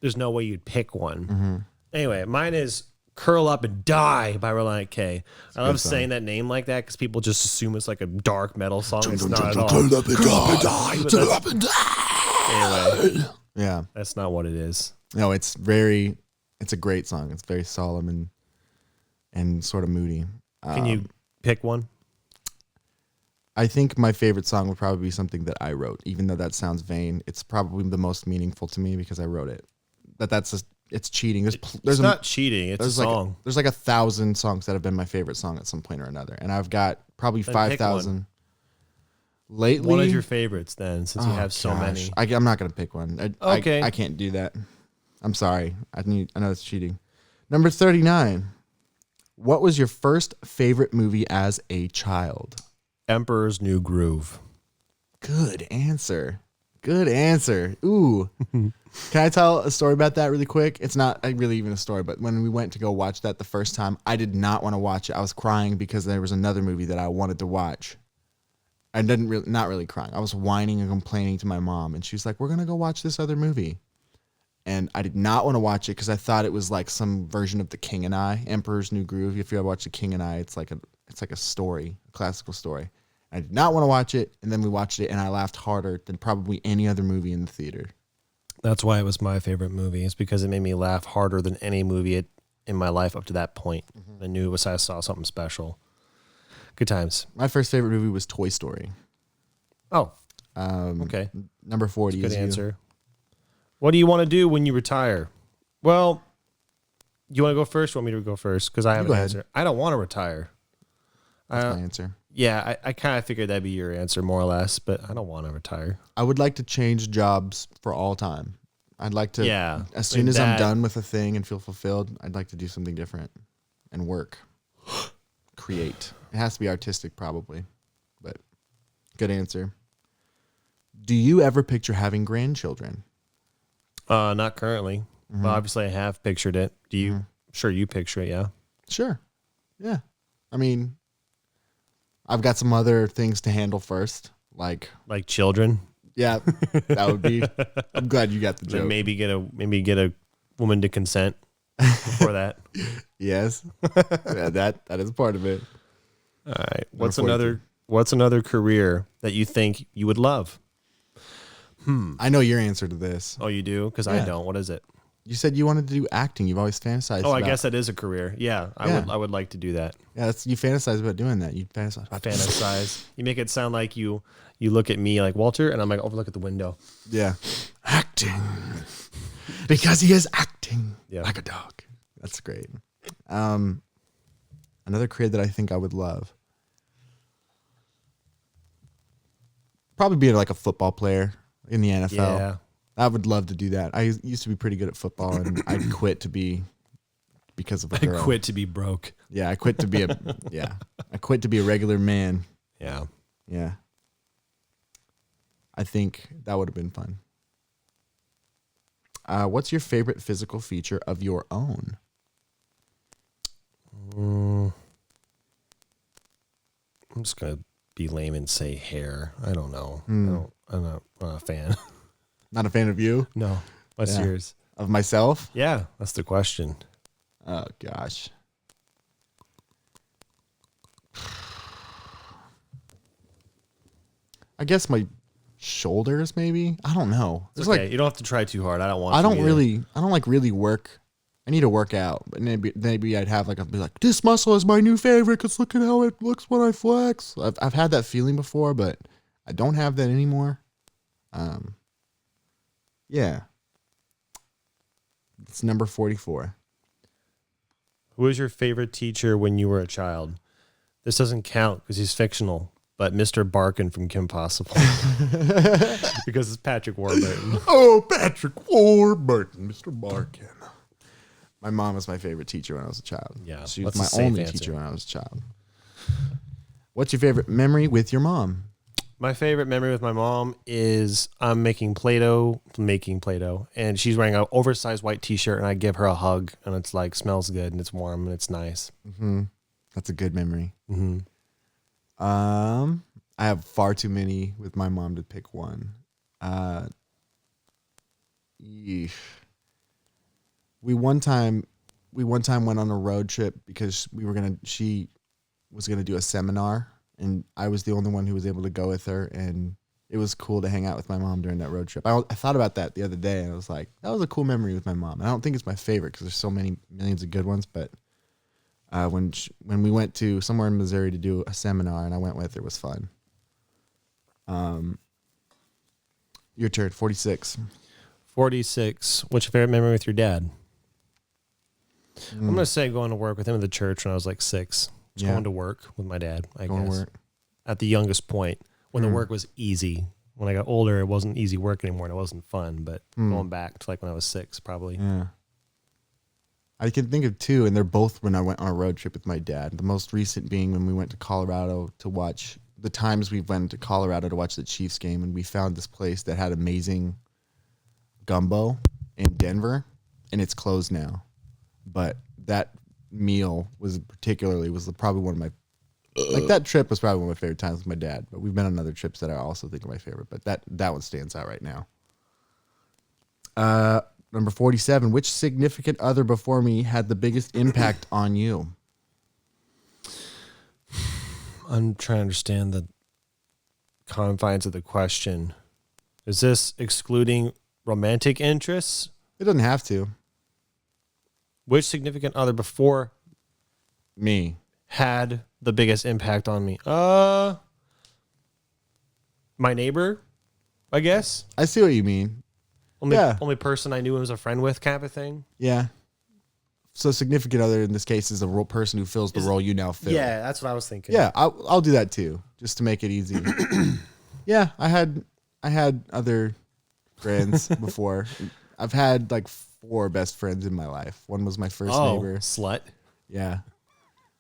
there's no way you'd pick one. Anyway, mine is Curl Up and Die by Relient K. I love saying that name like that because people just assume it's like a dark metal song. It's not at all. Curl up and die. Curl up and die. Anyway, Yeah. that's not what it is. No, it's a great song. It's very solemn and sort of moody. Can you pick one? I think my favorite song would probably be something that I wrote, even though that sounds vain. It's probably the most meaningful to me because I wrote it. But it's cheating. It's not cheating. It's a song. There's like 1,000 songs that have been my favorite song at some point or another, and I've got probably Then pick 5,000 lately. One of your favorites, then, since you have so gosh. many. I'm not gonna pick one. Okay. I can't do that. I'm sorry. I know it's cheating. Number 39. What was your first favorite movie as a child? Emperor's New Groove. Good answer. Good answer. Ooh. Can I tell a story about that really quick? It's not really even a story, but when we went to go watch that the first time, I did not want to watch it. I was crying because there was another movie that I wanted to watch. I not really crying. I was whining and complaining to my mom, and she was like, "We're gonna go watch this other movie." And I did not want to watch it because I thought it was like some version of The King and I, Emperor's New Groove. If you ever watch The King and I, it's like a story, a classical story. I did not want to watch it, and then we watched it, and I laughed harder than probably any other movie in the theater. That's why it was my favorite movie. It's because it made me laugh harder than any movie in my life up to that point. I knew I saw something special. Good times. My first favorite movie was Toy Story. Oh, okay. Number 40 Good is you. answer. What do you want to do when you retire? Well, you want to go first? Or you want me to go first? Because I have go an ahead. answer. I don't want to retire. That's my answer. Yeah, I kind of figured that'd be your answer more or less, but I don't want to retire. I would like to change jobs for all time. I'd like to, Yeah, as soon like as I'm that. done with a thing and feel fulfilled, I'd like to do something different and work, create. It has to be artistic probably, but good answer. Do you ever picture having grandchildren? Not currently. But obviously I have pictured it. Do you? Sure, you picture it, yeah. Sure. Yeah. I mean, I've got some other things to handle first. Like children. Yeah, that would be. I'm glad you got the joke. Then maybe get a woman to consent before that. Yes, yeah, that is part of it. All right. What's another career that you think you would love? I know your answer to this. Oh, you do? Because I don't. What is it? You said you wanted to do acting. You've always fantasized. Oh, I guess that is a career. Yeah, I would like to do that. Yeah, you fantasize about doing that. You fantasize about Fantasize. You make it sound like you look at me like Walter, and I'm like, overlook at the window. Yeah, acting because he is acting like a dog. That's great. Another career that I think I would love. Probably being like a football player in the NFL. Yeah. I would love to do that. I used to be pretty good at football, and I quit because of a girl. I quit to be broke. Yeah, I quit to be I quit to be a regular man. Yeah. Yeah. I think that would have been fun. What's your favorite physical feature of your own? I'm just gonna be lame and say hair. I don't know. I'm not a fan. Not a fan of you? No. What's yours? Of myself? Yeah, that's the question. Oh gosh. I guess my shoulders, maybe. I don't know. It's okay. You don't have to try too hard. I don't want. I don't really work. I need to work out, but maybe I'd have be like, this muscle is my new favorite because look at how it looks when I flex. I've had that feeling before, but I don't have that anymore. Yeah. It's number 44. Who was your favorite teacher when you were a child? This doesn't count because he's fictional, but Mr. Barkin from Kim Possible. Because it's Patrick Warburton. Oh, Patrick Warburton, Mr. Barkin. My mom was my favorite teacher when I was a child. Yeah, she was my only teacher when I was a child. What's your favorite memory with your mom? My favorite memory with my mom is I'm making Play-Doh, and she's wearing an oversized white T-shirt, and I give her a hug, and it's like smells good, and it's warm, and it's nice. Mm-hmm. That's a good memory. Mm-hmm. I have far too many with my mom to pick one. We one time went on a road trip because she was gonna do a seminar. And I was the only one who was able to go with her, and it was cool to hang out with my mom during that road trip. I thought about that the other day, and I was like, that was a cool memory with my mom. And I don't think it's my favorite because there's so many millions of good ones, but when we went to somewhere in Missouri to do a seminar, and I went with her, it was fun. Your turn, 46. 46. What's your favorite memory with your dad? I'm going to say going to work with him at the church when I was like 6. Going to work with my dad, I guess. At the youngest point, when the work was easy. When I got older, it wasn't easy work anymore, and it wasn't fun. But going back to like when I was 6, probably. Yeah. I can think of 2, and they're both when I went on a road trip with my dad. The most recent being when we went to Colorado to watch the times we went to Colorado to watch the Chiefs game, and we found this place that had amazing gumbo in Denver, and it's closed now. But that meal was probably one of my that trip was probably one of my favorite times with my dad. But we've been on other trips that I also think are my favorite, but that one stands out right now. Number 47, which significant other before me had the biggest impact on you? I'm trying to understand the confines of the question. Is this excluding romantic interests? It doesn't have to. Which significant other before me had the biggest impact on me? My neighbor, I guess. I see what you mean. Only person I knew and was a friend with, kind of a thing. Yeah. So significant other in this case is the person who fills the role you now fill. Yeah, that's what I was thinking. Yeah, I'll do that too, just to make it easy. Yeah, I had other friends before. I've had like 4 best friends in my life. One was my first neighbor. Slut. Yeah.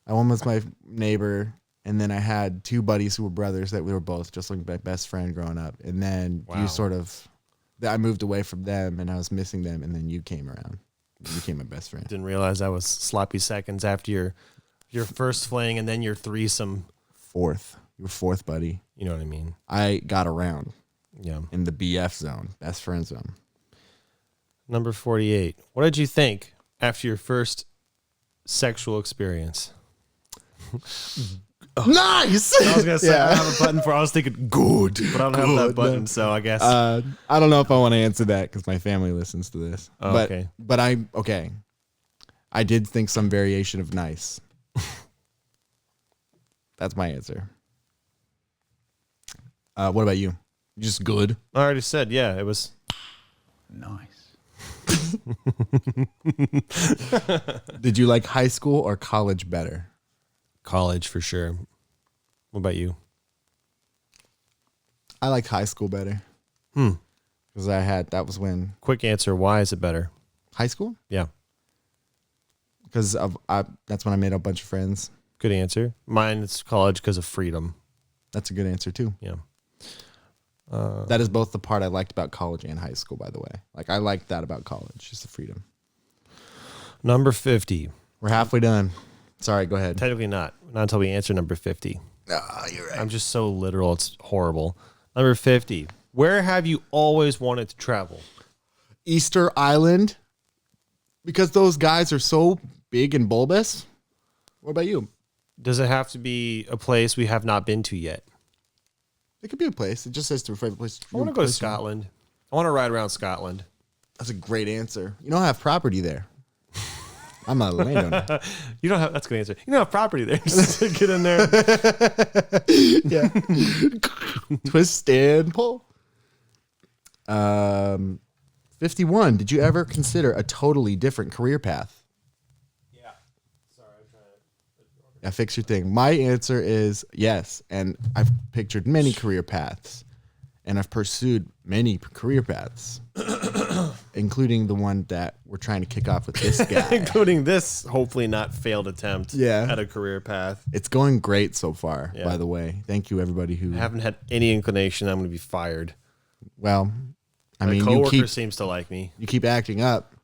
One was my neighbor, and then I had 2 buddies who were brothers that we were both just like my best friend growing up. And then I moved away from them, and I was missing them, and then you came around. You became my best friend. Didn't realize that was sloppy seconds after your first fling and then your threesome. fourth. You were fourth, buddy. You know what I mean? I got around Yeah. in the BF zone, best friend zone. Number 48. What did you think after your first sexual experience? Nice. I was gonna say I don't have a button for. I was thinking good, but I don't have that button, no. so I guess. I don't know if I want to answer that because my family listens to this. Oh, but, okay. But I did think some variation of nice. That's my answer. What about you? Just good? I already said, yeah, it was. Nice. Did you like high school or college better? College for sure. What about you? I liked high school better. Because that was when Quick answer. Why is it better? high school? Yeah. Because that's when I made a bunch of friends. Good answer. Mine is college because of freedom. That's a good answer too. Yeah. That is both the part I liked about college and high school, by the way. Like I liked that about college, just the freedom. Number 50. We're halfway done. Sorry, go ahead. Technically not. Not until we answer number 50. You're right. I'm just so literal. It's horrible. Number 50. Where have you always wanted to travel? Easter Island, because those guys are so big and bulbous. What about you? Does it have to be a place we have not been to yet? It could be a place. It just says to favorite place. I want to go to Scotland. I want to ride around Scotland. That's a great answer. You don't have property there. I'm a landowner. You don't have. That's a good answer. You don't have property there. Just to get in there. Yeah. Twist and pull. 51. Did you ever consider a totally different career path? Yeah. Sorry, I'm trying to. Yeah, fix your thing. My answer is yes. And I've pictured many career paths. And I've pursued many career paths, including the one that we're trying to kick off with this guy. Including this hopefully not failed attempt at a career path. It's going great so far, Yeah. by the way. Thank you, everybody who... I haven't had any inclination I'm going to be fired. Well, I My mean, coworker seems to like me. you keep acting up,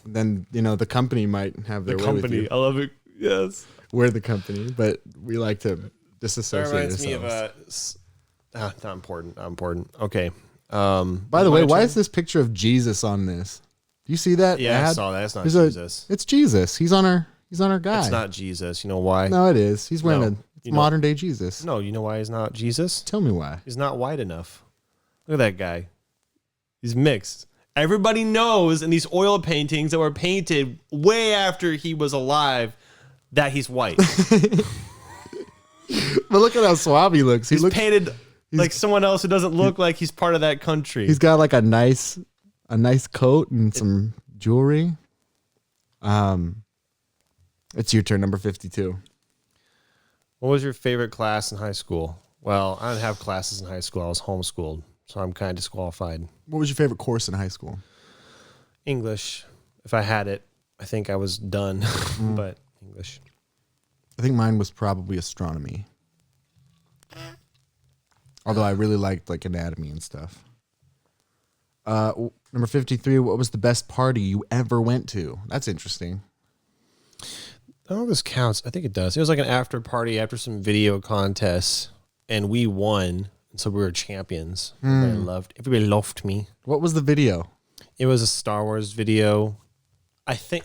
then, the company might have their way with you. I love it. Yes. We're the company, but we like to That disassociate reminds ourselves. me of not important. Not important. Okay. By the way, why is this picture of Jesus on this? Do you see that? Yeah, I ad? saw that. It's not There's Jesus. It's Jesus. He's on our guy. It's not Jesus. You know why? No, it is. He's wearing No. a modern day Jesus. No, you know why he's not Jesus? Tell me why. He's not white enough. Look at that guy. He's mixed. Everybody knows in these oil paintings that were painted way after he was alive that he's white. But look at how suave he looks. He He's looks painted like someone else who doesn't look like he's part of that country. He's got like a nice coat and some jewelry. It's your turn, number 52. What was your favorite class in high school? Well, I didn't have classes in high school. I was homeschooled, so I'm kind of disqualified. What was your favorite course in high school? English. If I had it, I think I was done. But English. I think mine was probably astronomy. Although I really liked like anatomy and stuff. Number 53, what was the best party you ever went to? That's interesting. I don't know if this counts. I think it does. It was like an after party after some video contests, and we won. And so we were champions. Everybody loved me. What was the video? It was a Star Wars video. I think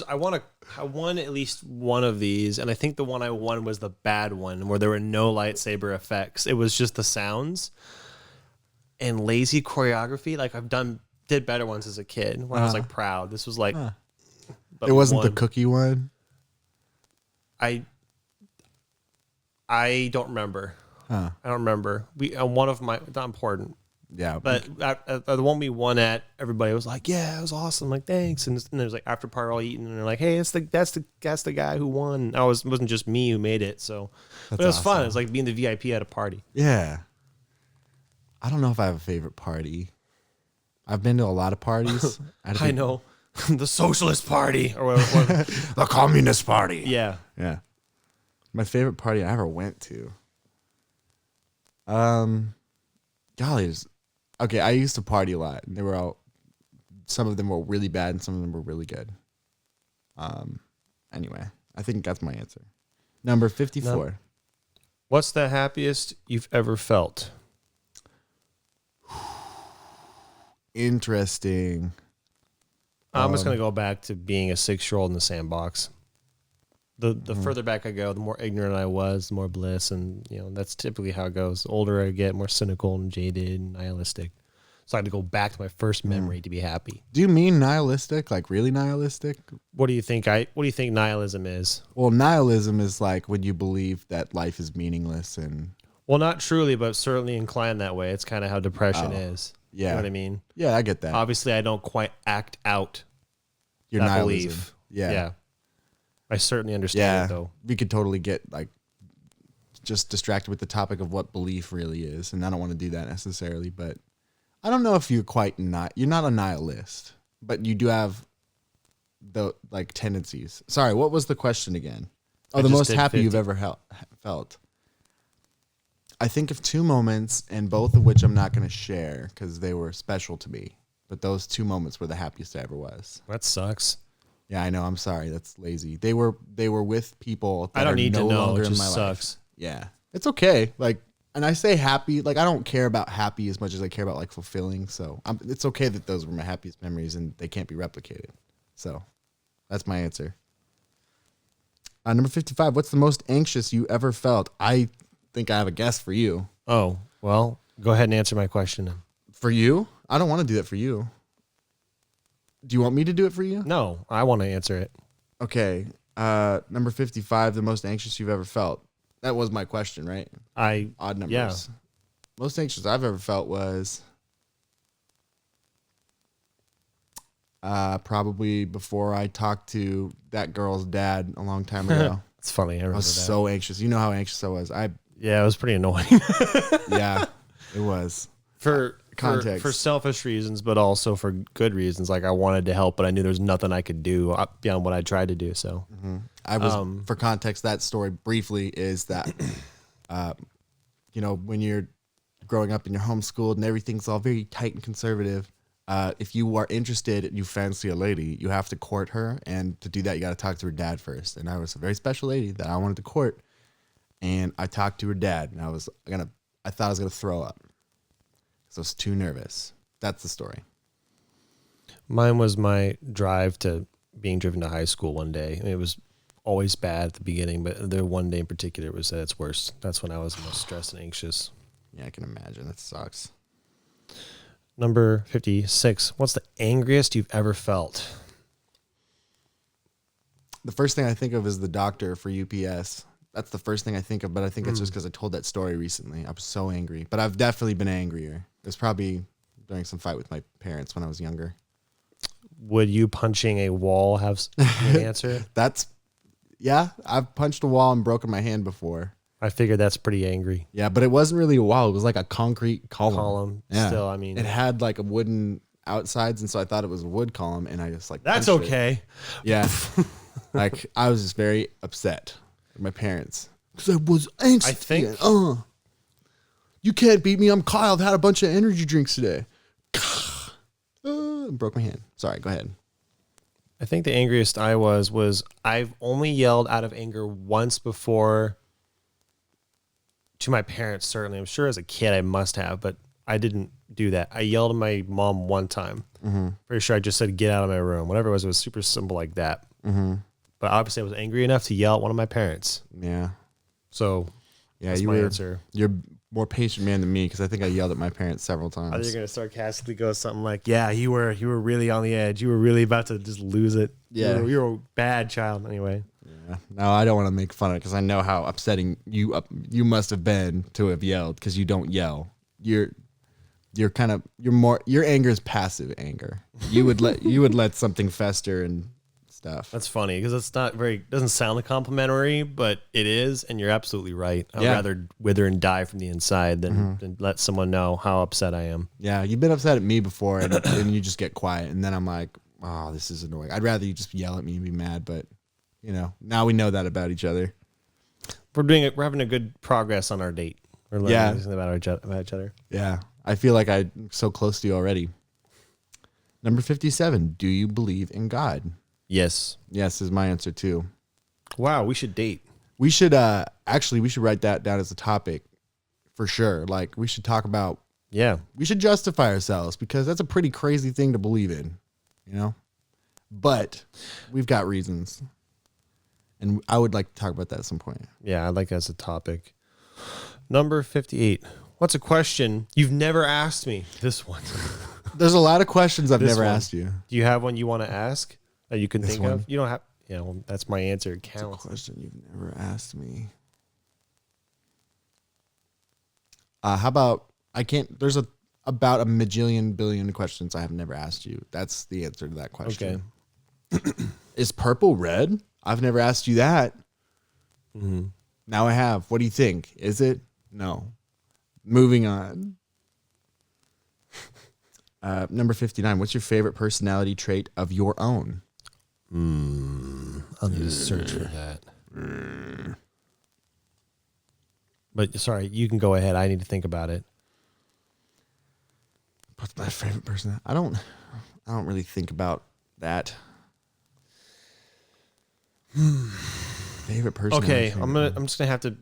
I won at least one of these, and I think the one I won was the bad one where there were no lightsaber effects. It was just the sounds and lazy choreography. Like did better ones as a kid when I was like proud. This was like but It wasn't the one. cookie one? I don't remember. Huh. I don't remember. One of my not important. Yeah. But the one we won at, everybody was like, "Yeah, it was awesome." Like, thanks. And there's like after party all eating, and they're like, "Hey, that's the guy who won." It wasn't just me who made it. So, but it was fun. It was like being the VIP at a party. Yeah. I don't know if I have a favorite party. I've been to a lot of parties. I know, the Socialist Party or whatever. The Communist Party. Yeah. Yeah. My favorite party I ever went to. Golly, okay, I used to party a lot. They were some of them were really bad and some of them were really good. Anyway, I think that's my answer. Number 54. What's the happiest you've ever felt? Interesting. I'm just going to go back to being a 6-year-old in the sandbox. The further back I go, the more ignorant I was, the more bliss. And, that's typically how it goes. The older I get, more cynical and jaded and nihilistic. So I had to go back to my first memory to be happy. Do you mean nihilistic? Like really nihilistic? What do you think nihilism is? Well, nihilism is like when you believe that life is meaningless and... Well, not truly, but certainly inclined that way. It's kind of how depression is. Yeah. You know what I mean? Yeah, I get that. Obviously, I don't quite act out Your that nihilism. belief. Yeah. I certainly understand it, though. We could totally get like just distracted with the topic of what belief really is, and I don't want to do that necessarily, but I don't know if you're you're not a nihilist, but you do have the like tendencies. Sorry, what was the question again? Oh, the most happy 50. you've ever felt. I think of 2 moments, and both of which I'm not going to share because they were special to me. But those 2 moments were the happiest I ever was. That sucks. Yeah, I know. I'm sorry. That's lazy. They were with people that I don't are need no to know. longer It in just my sucks. life. Yeah, it's okay. Like, and I say happy. Like, I don't care about happy as much as I care about like fulfilling. So it's okay that those were my happiest memories and they can't be replicated. So that's my answer. Number 55. What's the most anxious you ever felt? I think I have a guess for you. Oh, well, go ahead and answer my question then. For you? I don't want to do that for you. Do you want me to do it for you? No, I want to answer it. Okay. Number 55, the most anxious you've ever felt. That was my question, right? Odd numbers. Yeah. Most anxious I've ever felt was probably before I talked to that girl's dad a long time ago. It's funny. I I remember was that. so anxious. You know how anxious I was. Yeah, it was pretty annoying. Yeah, it was. For Context. for selfish reasons, but also for good reasons. Like I wanted to help, but I knew there was nothing I could do beyond what I tried to do. So I was, for context, that story briefly is that, when you're growing up and you're homeschooled and everything's all very tight and conservative, if you are interested and you fancy a lady, you have to court her. And to do that, you got to talk to her dad first. And I was a very special lady that I wanted to court. And I talked to her dad and I thought I was going to throw up. So I was too nervous. That's the story. mine was my drive to being driven to high school one day. I mean, it was always bad at the beginning, but there one day in particular it was at its worst. That's when I was most stressed and anxious. Yeah, I can imagine. That sucks. Number 56. What's the angriest you've ever felt? The first thing I think of is the doctor for UPS. That's the first thing I think of, but I think it's just because I told that story recently. I was so angry, but I've definitely been angrier. It was probably during some fight with my parents when I was younger. Would you punching a wall have an answer? Yeah, I've punched a wall and broken my hand before. I figured that's pretty angry. Yeah, but it wasn't really a wall. It was like a concrete column. Yeah. Still, I mean, It had like a wooden outsides, and so I thought it was a wood column, and I just like that's punched it. okay. Yeah. Like, I was just very upset with my parents. Because I was angsty. I think- you can't beat me. I'm Kyle. I've had a bunch of energy drinks today. Broke my hand. Sorry, go ahead. I think the angriest I was I've only yelled out of anger once before to my parents, certainly. I'm sure as a kid I must have, but I didn't do that. I yelled at my mom one time. Mm-hmm. Pretty sure I just said, get out of my room. Whatever it was super simple like that. Mm-hmm. But obviously I was angry enough to yell at one of my parents. Yeah. So Yeah, that's my answer. You're more patient man than me, because I think I yelled at my parents several times. I think you're going to sarcastically go something like, yeah, you were really on the edge. You were really about to just lose it. Yeah. You're a bad child anyway. Yeah. No, I don't want to make fun of it, because I know how upsetting you must have been to have yelled, because you don't yell. Your anger is passive anger. You would let something fester and stuff. That's funny because it's not doesn't sound complimentary, but it is, and you're absolutely right. I'd rather wither and die from the inside than let someone know how upset I am. Yeah, you've been upset at me before, and you just get quiet, and then I'm like, oh, this is annoying. I'd rather you just yell at me and be mad, but now we know that about each other. We're having a good progress on our date. We're learning something about each other. Yeah, I feel like I'm so close to you already. Number 57. Do you believe in God? Yes. Yes is my answer too. Wow, we should date. We should we should write that down as a topic for sure. Like we should talk about. Yeah, we should justify ourselves because that's a pretty crazy thing to believe in, you know. But we've got reasons, and I would like to talk about that at some point. Yeah, I'd like that as a topic. Number 58. What's a question you've never asked me? This one. There's a lot of questions I've never one. asked you. Do you have one you want to ask that you can This think one? of? You don't have. Yeah, well, that's my answer. It It's a counts. question you've never asked me. How about I can't? There's about a majillion billion questions I have never asked you. That's the answer to that question. Okay. Is purple red? I've never asked you that. Mm-hmm. Now I have. What do you think? Is it? No. Moving on. Number 59. What's your favorite personality trait of your own? I'll need to search for that. But sorry, you can go ahead. I need to think about it. What's my favorite person? I don't really think about that. Favorite person. Okay, I'm just gonna have to,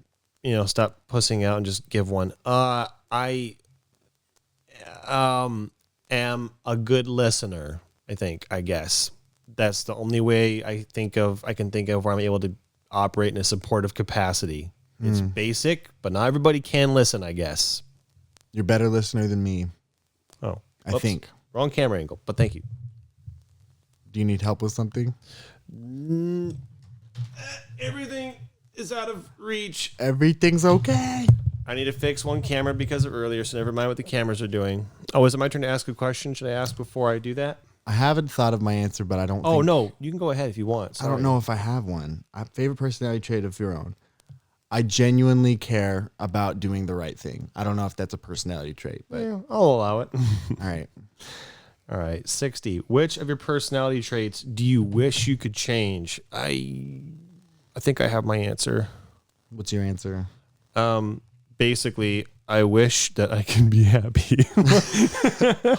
stop pussing out and just give one. I am a good listener. I guess that's the only way I can think of where I'm able to operate in a supportive capacity. It's basic, but not everybody can listen, I guess. You're a better listener than me. Oh, I whoops. think. Wrong camera angle, but thank you. Do you need help with something? Everything is out of reach. Everything's okay. I need to fix one camera because of earlier, so never mind what the cameras are doing. Oh, is it my turn to ask a question? Should I ask before I do that? I haven't thought of my answer, but I don't. Oh, no. You can go ahead if you want. I don't know if I have one. Favorite personality trait of your own. I genuinely care about doing the right thing. I don't know if that's a personality trait, but Yeah, I'll allow it. all right. All right. 60. Which of your personality traits do you wish you could change? I think I have my answer. What's your answer? Basically, I wish that I can be happy.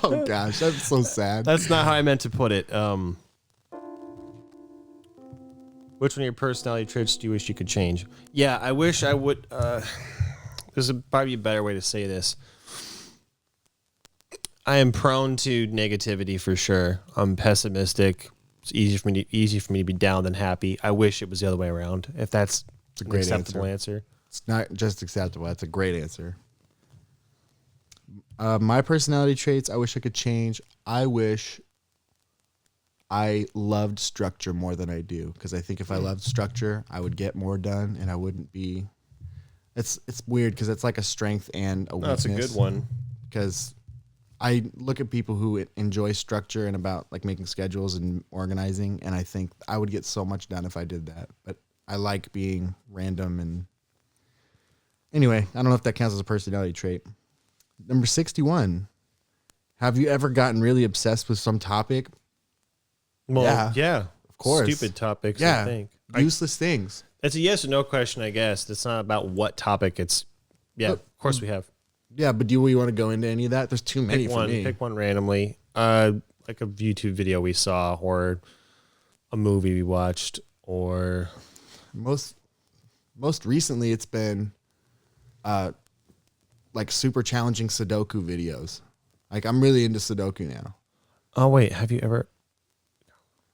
Oh gosh, that's so sad. That's not how I meant to put it. Which one of your personality traits do you wish you could change? Yeah, I wish I would. There's probably a better way to say this. I am prone to negativity for sure. I'm pessimistic. It's easy for me to be down than happy. I wish it was the other way around. If that's a great acceptable answer. It's not just acceptable. That's a great answer. My personality traits, I wish I could change. I wish I loved structure more than I do, because I think if I loved structure, I would get more done, and I wouldn't be. It's weird because it's like a strength and a weakness. That's a good one. Because I look at people who enjoy structure and about like making schedules and organizing, and I think I would get so much done if I did that. But I like being random and. Anyway, I don't know if that counts as a personality trait. Number 61. Have you ever gotten really obsessed with some topic? Well, yeah. Of course. Stupid topics, Yeah. I think. Useless things. It's a yes or no question, I guess. It's not about what topic. It's, of course we have. Yeah, but do we want to go into any of that? There's too many for me. Pick one randomly. Like a YouTube video we saw, or a movie we watched, or Most recently, it's been like super challenging Sudoku videos. Like I'm really into Sudoku now. oh wait, have you ever?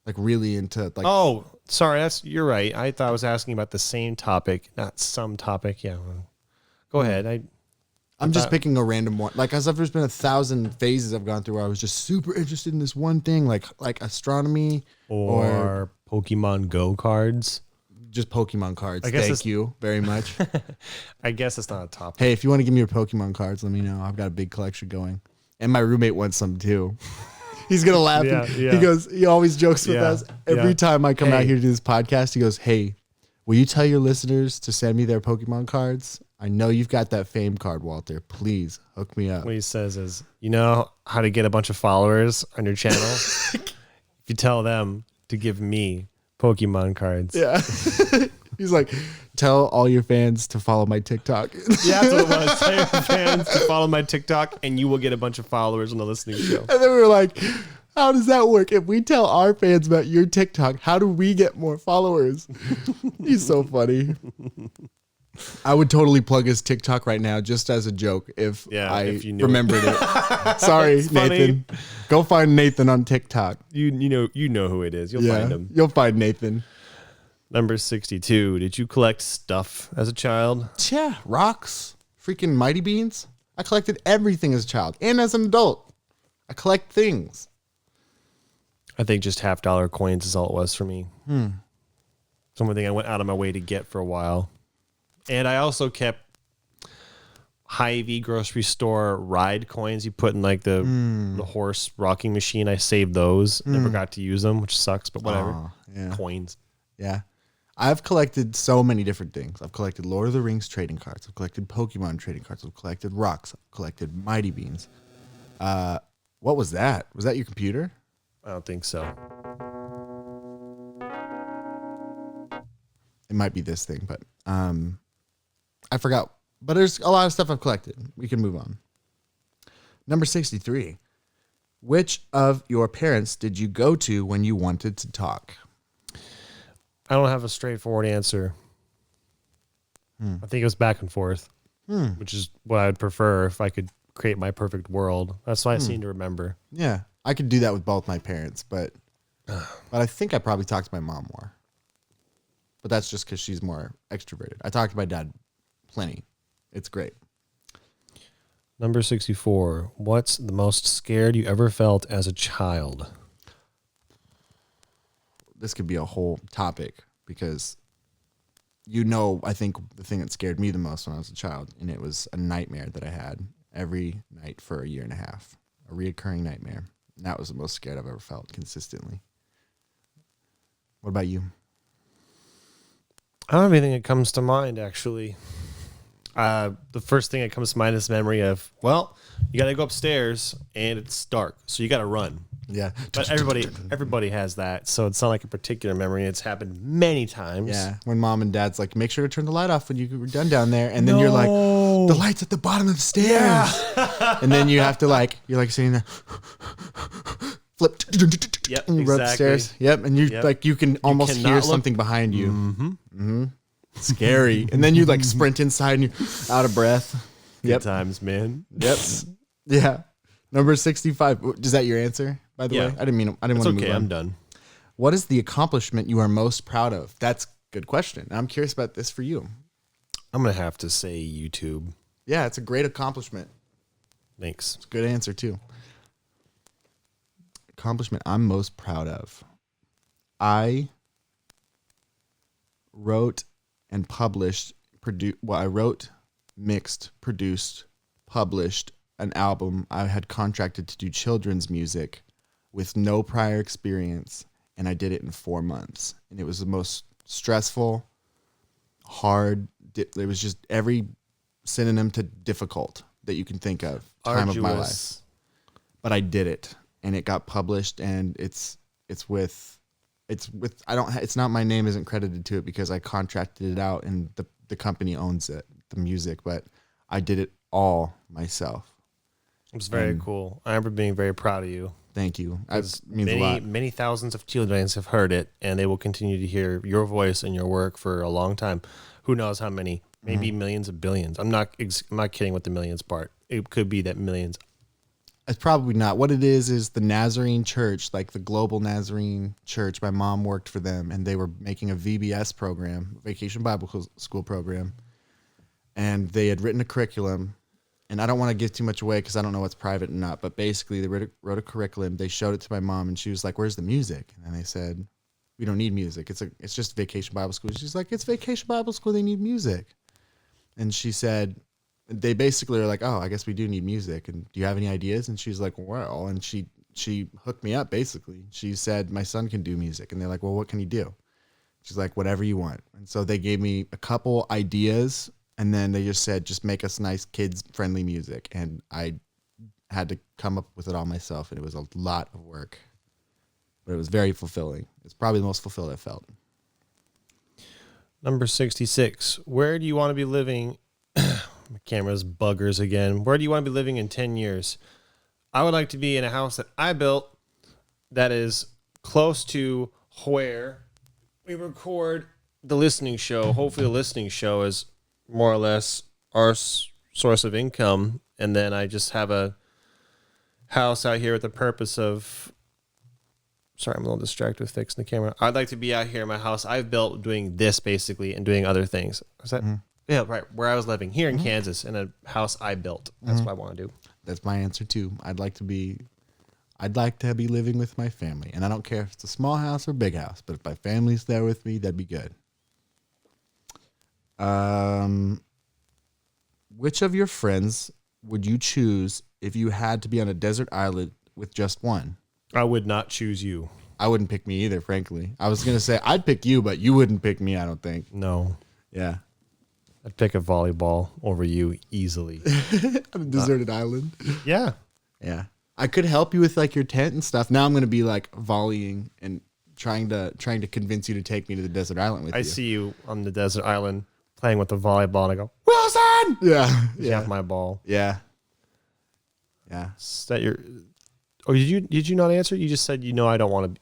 Like really into like. Oh, sorry, you're right. I thought I was asking about the same topic, not some topic. Yeah, go ahead. I'm just picking a random one. Like as if there's been 1,000 phases I've gone through where I was just super interested in this one thing, like astronomy or Pokemon Go cards. just Pokemon cards. I guess Thank you very much. I guess it's not a topic. Hey, if you want to give me your Pokemon cards, let me know. I've got a big collection going. And my roommate wants some too. He's going to laugh. Yeah, yeah. He always jokes with Yeah, us. Every yeah. time I come out Hey. here to do this podcast, he goes, hey, will you tell your listeners to send me their Pokemon cards? I know you've got that fame card, Walter. Please hook me up. What he says is, you know how to get a bunch of followers on your channel? If you tell them to give me Pokemon cards. Yeah. He's like, tell all your fans to follow my TikTok. Yeah, that's what it was. Tell your fans to follow my TikTok and you will get a bunch of followers on the listening show. And then we were like, How does that work? If we tell our fans about your TikTok, how do we get more followers? He's so funny. I would totally plug his TikTok right now just as a joke if if you knew remembered it. Sorry, Nathan. Go find Nathan on TikTok. You know who it is. You'll find him. You'll find Nathan. Number 62. Did you collect stuff as a child? Yeah, rocks, freaking mighty beans. I collected everything as a child and as an adult. I collect things. I think just $50 coins is all it was for me. Something I went out of my way to get for a while. And I also kept Hy-Vee grocery store ride coins you put in like the horse rocking machine. I saved those. Never got to use them, which sucks, but whatever. Yeah. Coins. Yeah. I've collected so many different things. I've collected Lord of the Rings trading cards. I've collected Pokemon trading cards. I've collected rocks. I've collected mighty beans. What was that? Was that your computer? I don't think so. It might be this thing, but I forgot. But there's a lot of stuff I've collected. We can move on. Number 63. Which of your parents did you go to when you wanted to talk? I don't have a straightforward answer. I think it was back and forth, which is what I would prefer if I could create my perfect world. That's what I seem to remember. Yeah, I could do that with both my parents, but I think I probably talked to my mom more. But that's just because she's more extroverted. I talk to my dad plenty. It's great. Number 64. What's the most scared you ever felt as a child? This could be a whole topic because, I think the thing that scared me the most when I was a child, and it was a nightmare that I had every night for a year and a half, a reoccurring nightmare. And that was the most scared I've ever felt consistently. What about you? I don't have anything that comes to mind, actually. The first thing that comes to mind is memory of, you got to go upstairs and it's dark, so you got to run. Yeah. But everybody has that, so it's not like a particular memory. It's happened many times. Yeah. When mom and dad's like, make sure to turn the light off when you're done down there. And then you're like, the light's at the bottom of the stairs. Yeah. And then you have to you're like sitting there, flip. Yep, and you run upstairs. Yep. And you can almost hear something behind you. Mm-hmm. Scary. And then you sprint inside and you're out of breath. Good times, man. Yep. Yeah. Number 65. Is that your answer, by the way? I didn't want to move on. Okay, I'm done. What is the accomplishment you are most proud of? That's a good question. I'm curious about this for you. I'm going to have to say YouTube. Yeah, it's a great accomplishment. Thanks. It's a good answer, too. Accomplishment I'm most proud of. I wrote and I wrote, mixed, produced, published an album. I had contracted to do children's music with no prior experience, and I did it in 4 months. And it was the most stressful, hard. It was just every synonym to difficult that you can think of. Time of my life. But I did it, and it got published, and it's not my name isn't credited to it because I contracted it out and the company owns it, the music, but I did it all myself. It was very cool. I remember being very proud of you. Thank you. That means a lot. Many thousands of children have heard it, and they will continue to hear your voice and your work for a long time. Who knows how many? Maybe millions of billions. I'm not kidding with the millions part. It could be that millions. It's probably not. What it is the Nazarene Church, like the Global Nazarene Church. My mom worked for them, and they were making a VBS program, Vacation Bible School program. And they had written a curriculum, and I don't want to give too much away because I don't know what's private and not, but basically they wrote a curriculum. They showed it to my mom, and she was like, where's the music? And they said, we don't need music. It's just Vacation Bible School. She's like, it's Vacation Bible School. They need music. And she said, they basically are like, oh, I guess we do need music. And do you have any ideas? And she's like, well, and she hooked me up, basically. She said, my son can do music. And they're like, well, what can he do? She's like, whatever you want. And so they gave me a couple ideas, and then they just said, just make us nice, kids-friendly music. And I had to come up with it all myself, and it was a lot of work. But it was very fulfilling. It's probably the most fulfilled I've felt. Number 66. Where do you want to be living? My camera's buggers again. Where do you want to be living in 10 years? I would like to be in a house that I built that is close to where we record the listening show. Hopefully the listening show is more or less our source of income. And then I just have a house out here with the purpose of... Sorry, I'm a little distracted with fixing the camera. I'd like to be out here in my house I've built doing this basically and doing other things. Is that... Yeah, right. Where I was living here in Kansas in a house I built. That's what I want to do. That's my answer too. I'd like to be living with my family, and I don't care if it's a small house or big house. But if my family's there with me, that'd be good. Which of your friends would you choose if you had to be on a desert island with just one? I would not choose you. I wouldn't pick me either, frankly. I was gonna say I'd pick you, but you wouldn't pick me. I don't think. No. Yeah. I'd pick a volleyball over you easily. On a deserted island. Yeah. Yeah. I could help you with like your tent and stuff. Now I'm going to be like volleying and trying to convince you to take me to the desert island with you. I see you on the desert island playing with the volleyball and I go, Wilson! Yeah. You have my ball. Yeah. Yeah. Is that your... Oh, did you not answer? You just said, I don't want to...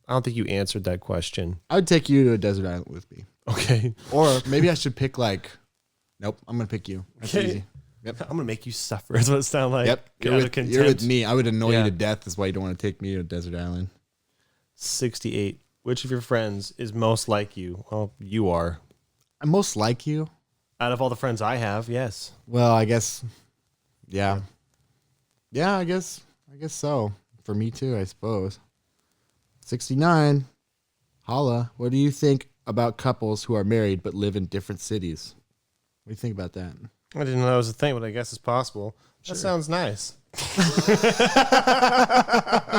I don't think you answered that question. I would take you to a desert island with me. Okay. Or maybe I should pick like... Nope, I'm going to pick you. That's Okay. easy. Yep. I'm going to make you suffer. That's what it sounds like. Yep. You're with me. I would annoy you to death. That's why you don't want to take me to a desert island. 68. Which of your friends is most like you? Well, you are. I'm most like you. Out of all the friends I have, yes. Well, I guess... Yeah. Yeah, I guess so. For me too, I suppose. 69. Holla. What do you think about couples who are married but live in different cities? What do you think about that? I didn't know that was a thing, but I guess it's possible. That sounds nice.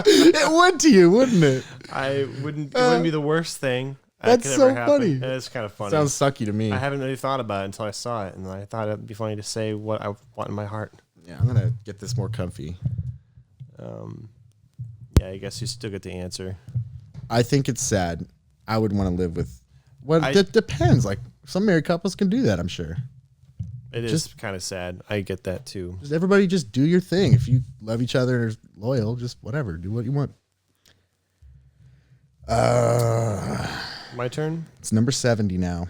It would to you, wouldn't it? It wouldn't be the worst thing. That's could so ever happen. funny. It's kind of funny. Sounds sucky to me. I haven't really thought about it until I saw it, and I thought it'd be funny to say what I want in my heart. Yeah, I'm gonna get this more comfy. Yeah, I guess you still get the answer. I think it's sad. I would want to live with. Well, it depends. Like some married couples can do that. I'm sure. It is kind of sad. I get that too. Just everybody, just do your thing. If you love each other and are loyal, just whatever. Do what you want. My turn. It's number 70 now.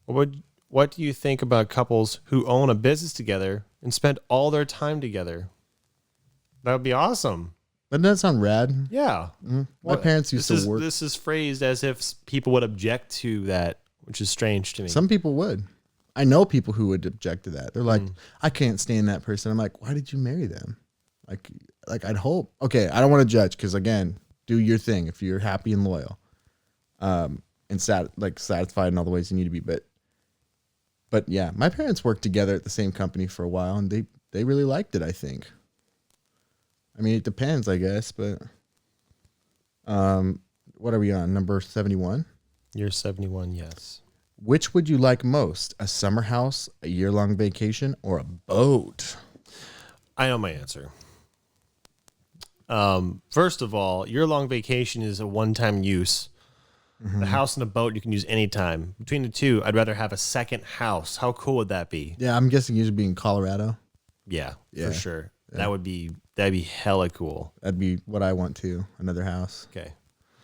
What do you think about couples who own a business together and spend all their time together? That would be awesome. Doesn't that sound rad? Yeah. Mm-hmm. My parents used to work. This is phrased as if people would object to that, which is strange to me. Some people would. I know people who would object to that. They're like, I can't stand that person. I'm like, why did you marry them? Like I'd hope. Okay, I don't want to judge because again, do your thing if you're happy and loyal, and satisfied in all the ways you need to be. But yeah, my parents worked together at the same company for a while, and they really liked it. I think. I mean, it depends, I guess, but what are we on? Number 71? You're 71, yes. Which would you like most? A summer house, a year-long vacation, or a boat? I know my answer. First of all, year-long vacation is a one-time use. Mm-hmm. The house and a boat you can use anytime. Between the two, I'd rather have a second house. How cool would that be? Yeah, I'm guessing you'd be in Colorado. Yeah, Yeah. for sure. Yeah. That'd be hella cool. That'd be what I want too. Another house. Okay.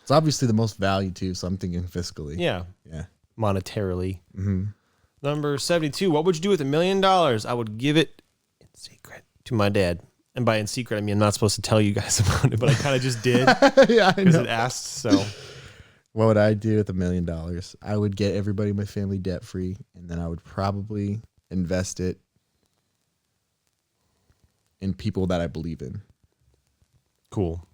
It's obviously the most value too, so I'm thinking fiscally. Yeah. Yeah. Monetarily. Mm-hmm. Number 72. What would you do with $1 million? I would give it in secret to my dad. And by in secret, I mean I'm not supposed to tell you guys about it, but I kind of just did. Yeah, I because know. it asked. So What would I do with $1 million? I would get everybody in my family debt free, and then I would probably invest it in people that I believe in. cool.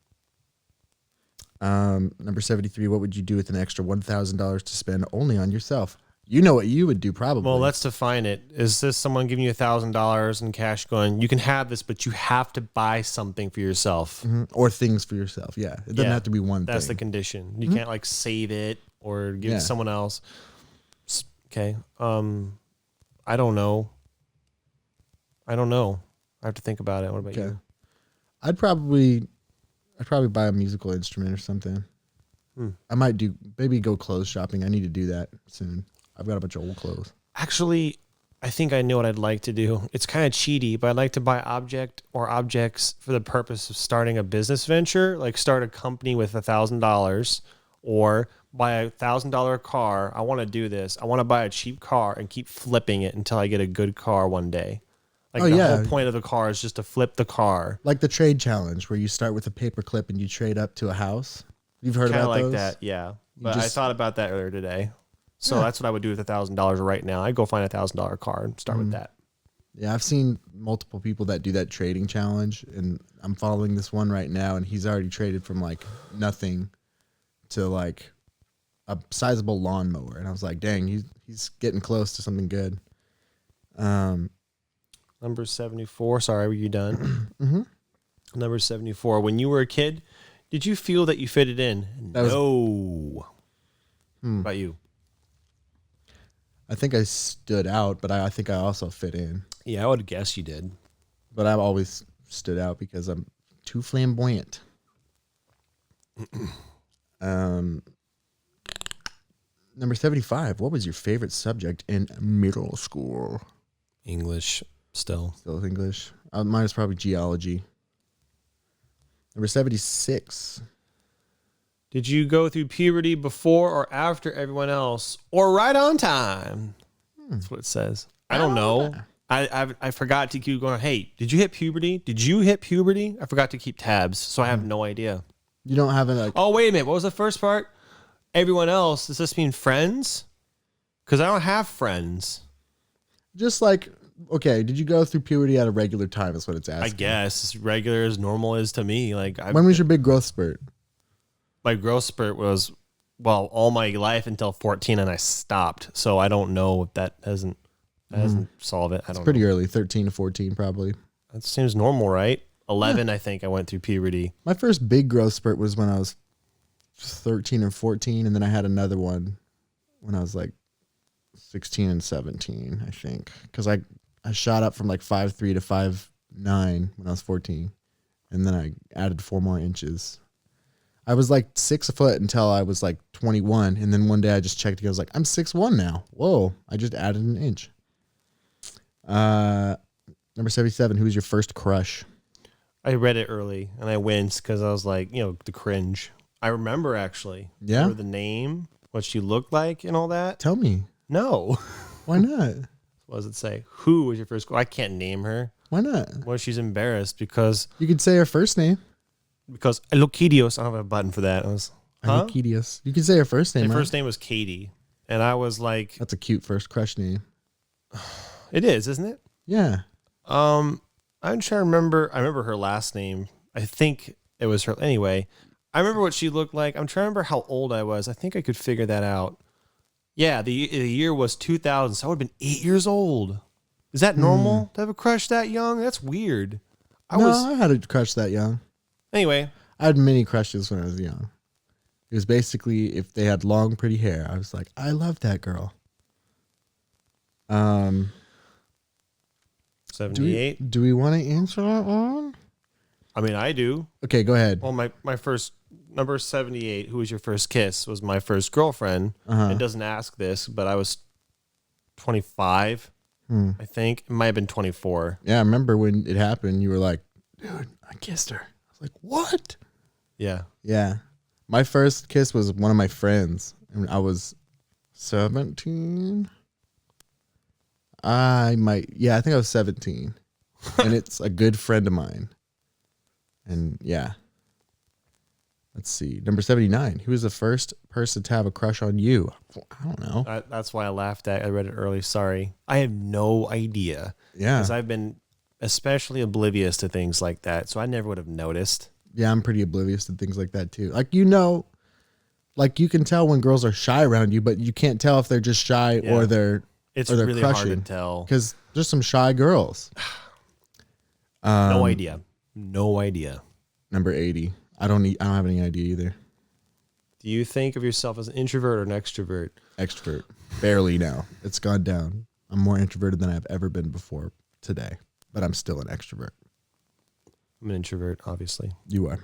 Number 73. What would you do with an extra $1,000 to spend only on yourself? You know what you would do, probably. Well, let's define it. Is this someone giving you $1,000 in cash going, you can have this, but you have to buy something for yourself? Mm-hmm. Or things for yourself. Yeah. It doesn't have to be one That's the thing. condition. You can't like save it or give it to someone else. Okay. I don't know. I have to think about it. What about you? I'd probably buy a musical instrument or something. I might maybe go clothes shopping. I need to do that soon. I've got a bunch of old clothes. Actually, I think I know what I'd like to do. It's kind of cheaty, but I'd like to buy object or objects for the purpose of starting a business venture, like start a company with $1,000 or buy $1,000 car. I want to do this. I want to buy a cheap car and keep flipping it until I get a good car one day. Like whole point of the car is just to flip the car. Like the trade challenge where you start with a paper clip and you trade up to a house. You've heard Kinda about like those? that, yeah. But I thought about that earlier today. So that's what I would do with $1,000 right now. I'd go find $1,000 car and start with that. Yeah, I've seen multiple people that do that trading challenge, and I'm following this one right now, and he's already traded from like nothing to like a sizable lawnmower, and I was like, dang, he's getting close to something good. Number 74. Sorry, were you done? Mm-hmm. Number 74. When you were a kid, did you feel that you fitted in? No. What about you? I think I stood out, but I think I also fit in. Yeah, I would guess you did. But I've always stood out because I'm too flamboyant. Number 75. What was your favorite subject in middle school? English still. Still English. Mine is probably geology. Number 76. Did you go through puberty before or after everyone else, or right on time? That's what it says. I don't know. I forgot to keep going. Hey, did you hit puberty? Did you hit puberty? I forgot to keep tabs, so I have no idea. You don't have a... Oh, wait a minute. What was the first part? Everyone else. Does this mean friends? Because I don't have friends. Just like, okay, did you go through puberty at a regular time is what it's asking. I guess as regular as normal is to me. Like, when was your big growth spurt? My growth spurt was, well, all my life until 14, and I stopped. So I don't know if that hasn't solved it. I don't know. Pretty early, 13 to 14 probably. That seems normal, right? 11, I think I went through puberty. My first big growth spurt was when I was 13 or 14, and then I had another one when I was like 16 and 17, I think. Because I shot up from like 5'3" to 5'9" when I was 14, and then I added 4 more inches. I was like 6 foot until I was like 21, and then one day I just checked again. I was like, I'm 6'1" now. Whoa, I just added an inch. Number 77, who was your first crush? I read it early, and I winced because I was like, the cringe. I remember, actually. Yeah? Remember the name, what she looked like, and all that? Tell me. No. Why not? What does it say? Who was your first crush? I can't name her. Why not? Well, she's embarrassed because You could say her first name. Loquidios. I don't have a button for that. I was, Archidius. You could say her first name, my right? first name was Katie, and I was like, That's a cute first crush name. it is, isn't it? Yeah. I'm trying to remember. I remember her last name. I think it was her. Anyway, I remember what she looked like. I'm trying to remember how old I was. I think I could figure that out. Yeah, the year was 2000, so I would have been 8 years old. Is that normal to have a crush that young? That's weird. I had a crush that young. Anyway. I had many crushes when I was young. It was basically if they had long, pretty hair, I was like, I love that girl. 78. Do we want to answer that one? I mean, I do. Okay, go ahead. Well, my first, number 78, who was your first kiss, was my first girlfriend. It doesn't ask this, but I was 25, I think. It might have been 24. Yeah, I remember when it happened, you were like, dude, I kissed her. I was like, what? Yeah. Yeah. My first kiss was one of my friends, and I was 17. I think I was 17. And it's a good friend of mine. And yeah. Let's see. Number 79. Who was the first person to have a crush on you? I don't know. That's why I laughed at. I read it early. Sorry. I have no idea. Yeah. Because I've been especially oblivious to things like that. So I never would have noticed. Yeah, I'm pretty oblivious to things like that too. Like, like you can tell when girls are shy around you, but you can't tell if they're just shy or they're really crushing. hard to tell. Because there's some shy girls. No idea. No idea. Number 80. I don't have any idea either. Do you think of yourself as an introvert or an extrovert? Extrovert. Barely now. It's gone down. I'm more introverted than I've ever been before today, but I'm still an extrovert. I'm an introvert, obviously. You are.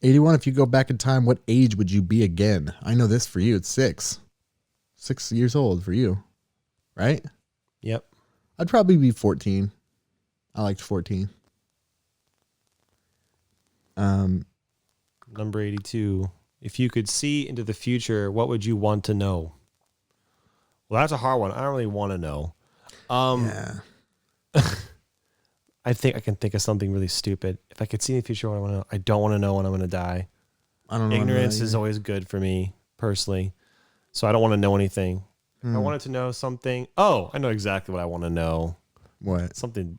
81. If you go back in time, what age would you be again? I know this for you. It's 6. 6 years old for you, right? Yep. I'd probably be 14. I liked 14. Number 82. If you could see into the future, what would you want to know? Well, that's a hard one. I don't really want to know. Yeah. I think I can think of something really stupid. If I could see in the future what I want to know, I don't want to know when I'm going to die. I don't know. Ignorance is always good for me personally. So I don't want to know anything. I wanted to know something. Oh, I know exactly what I want to know. What? Something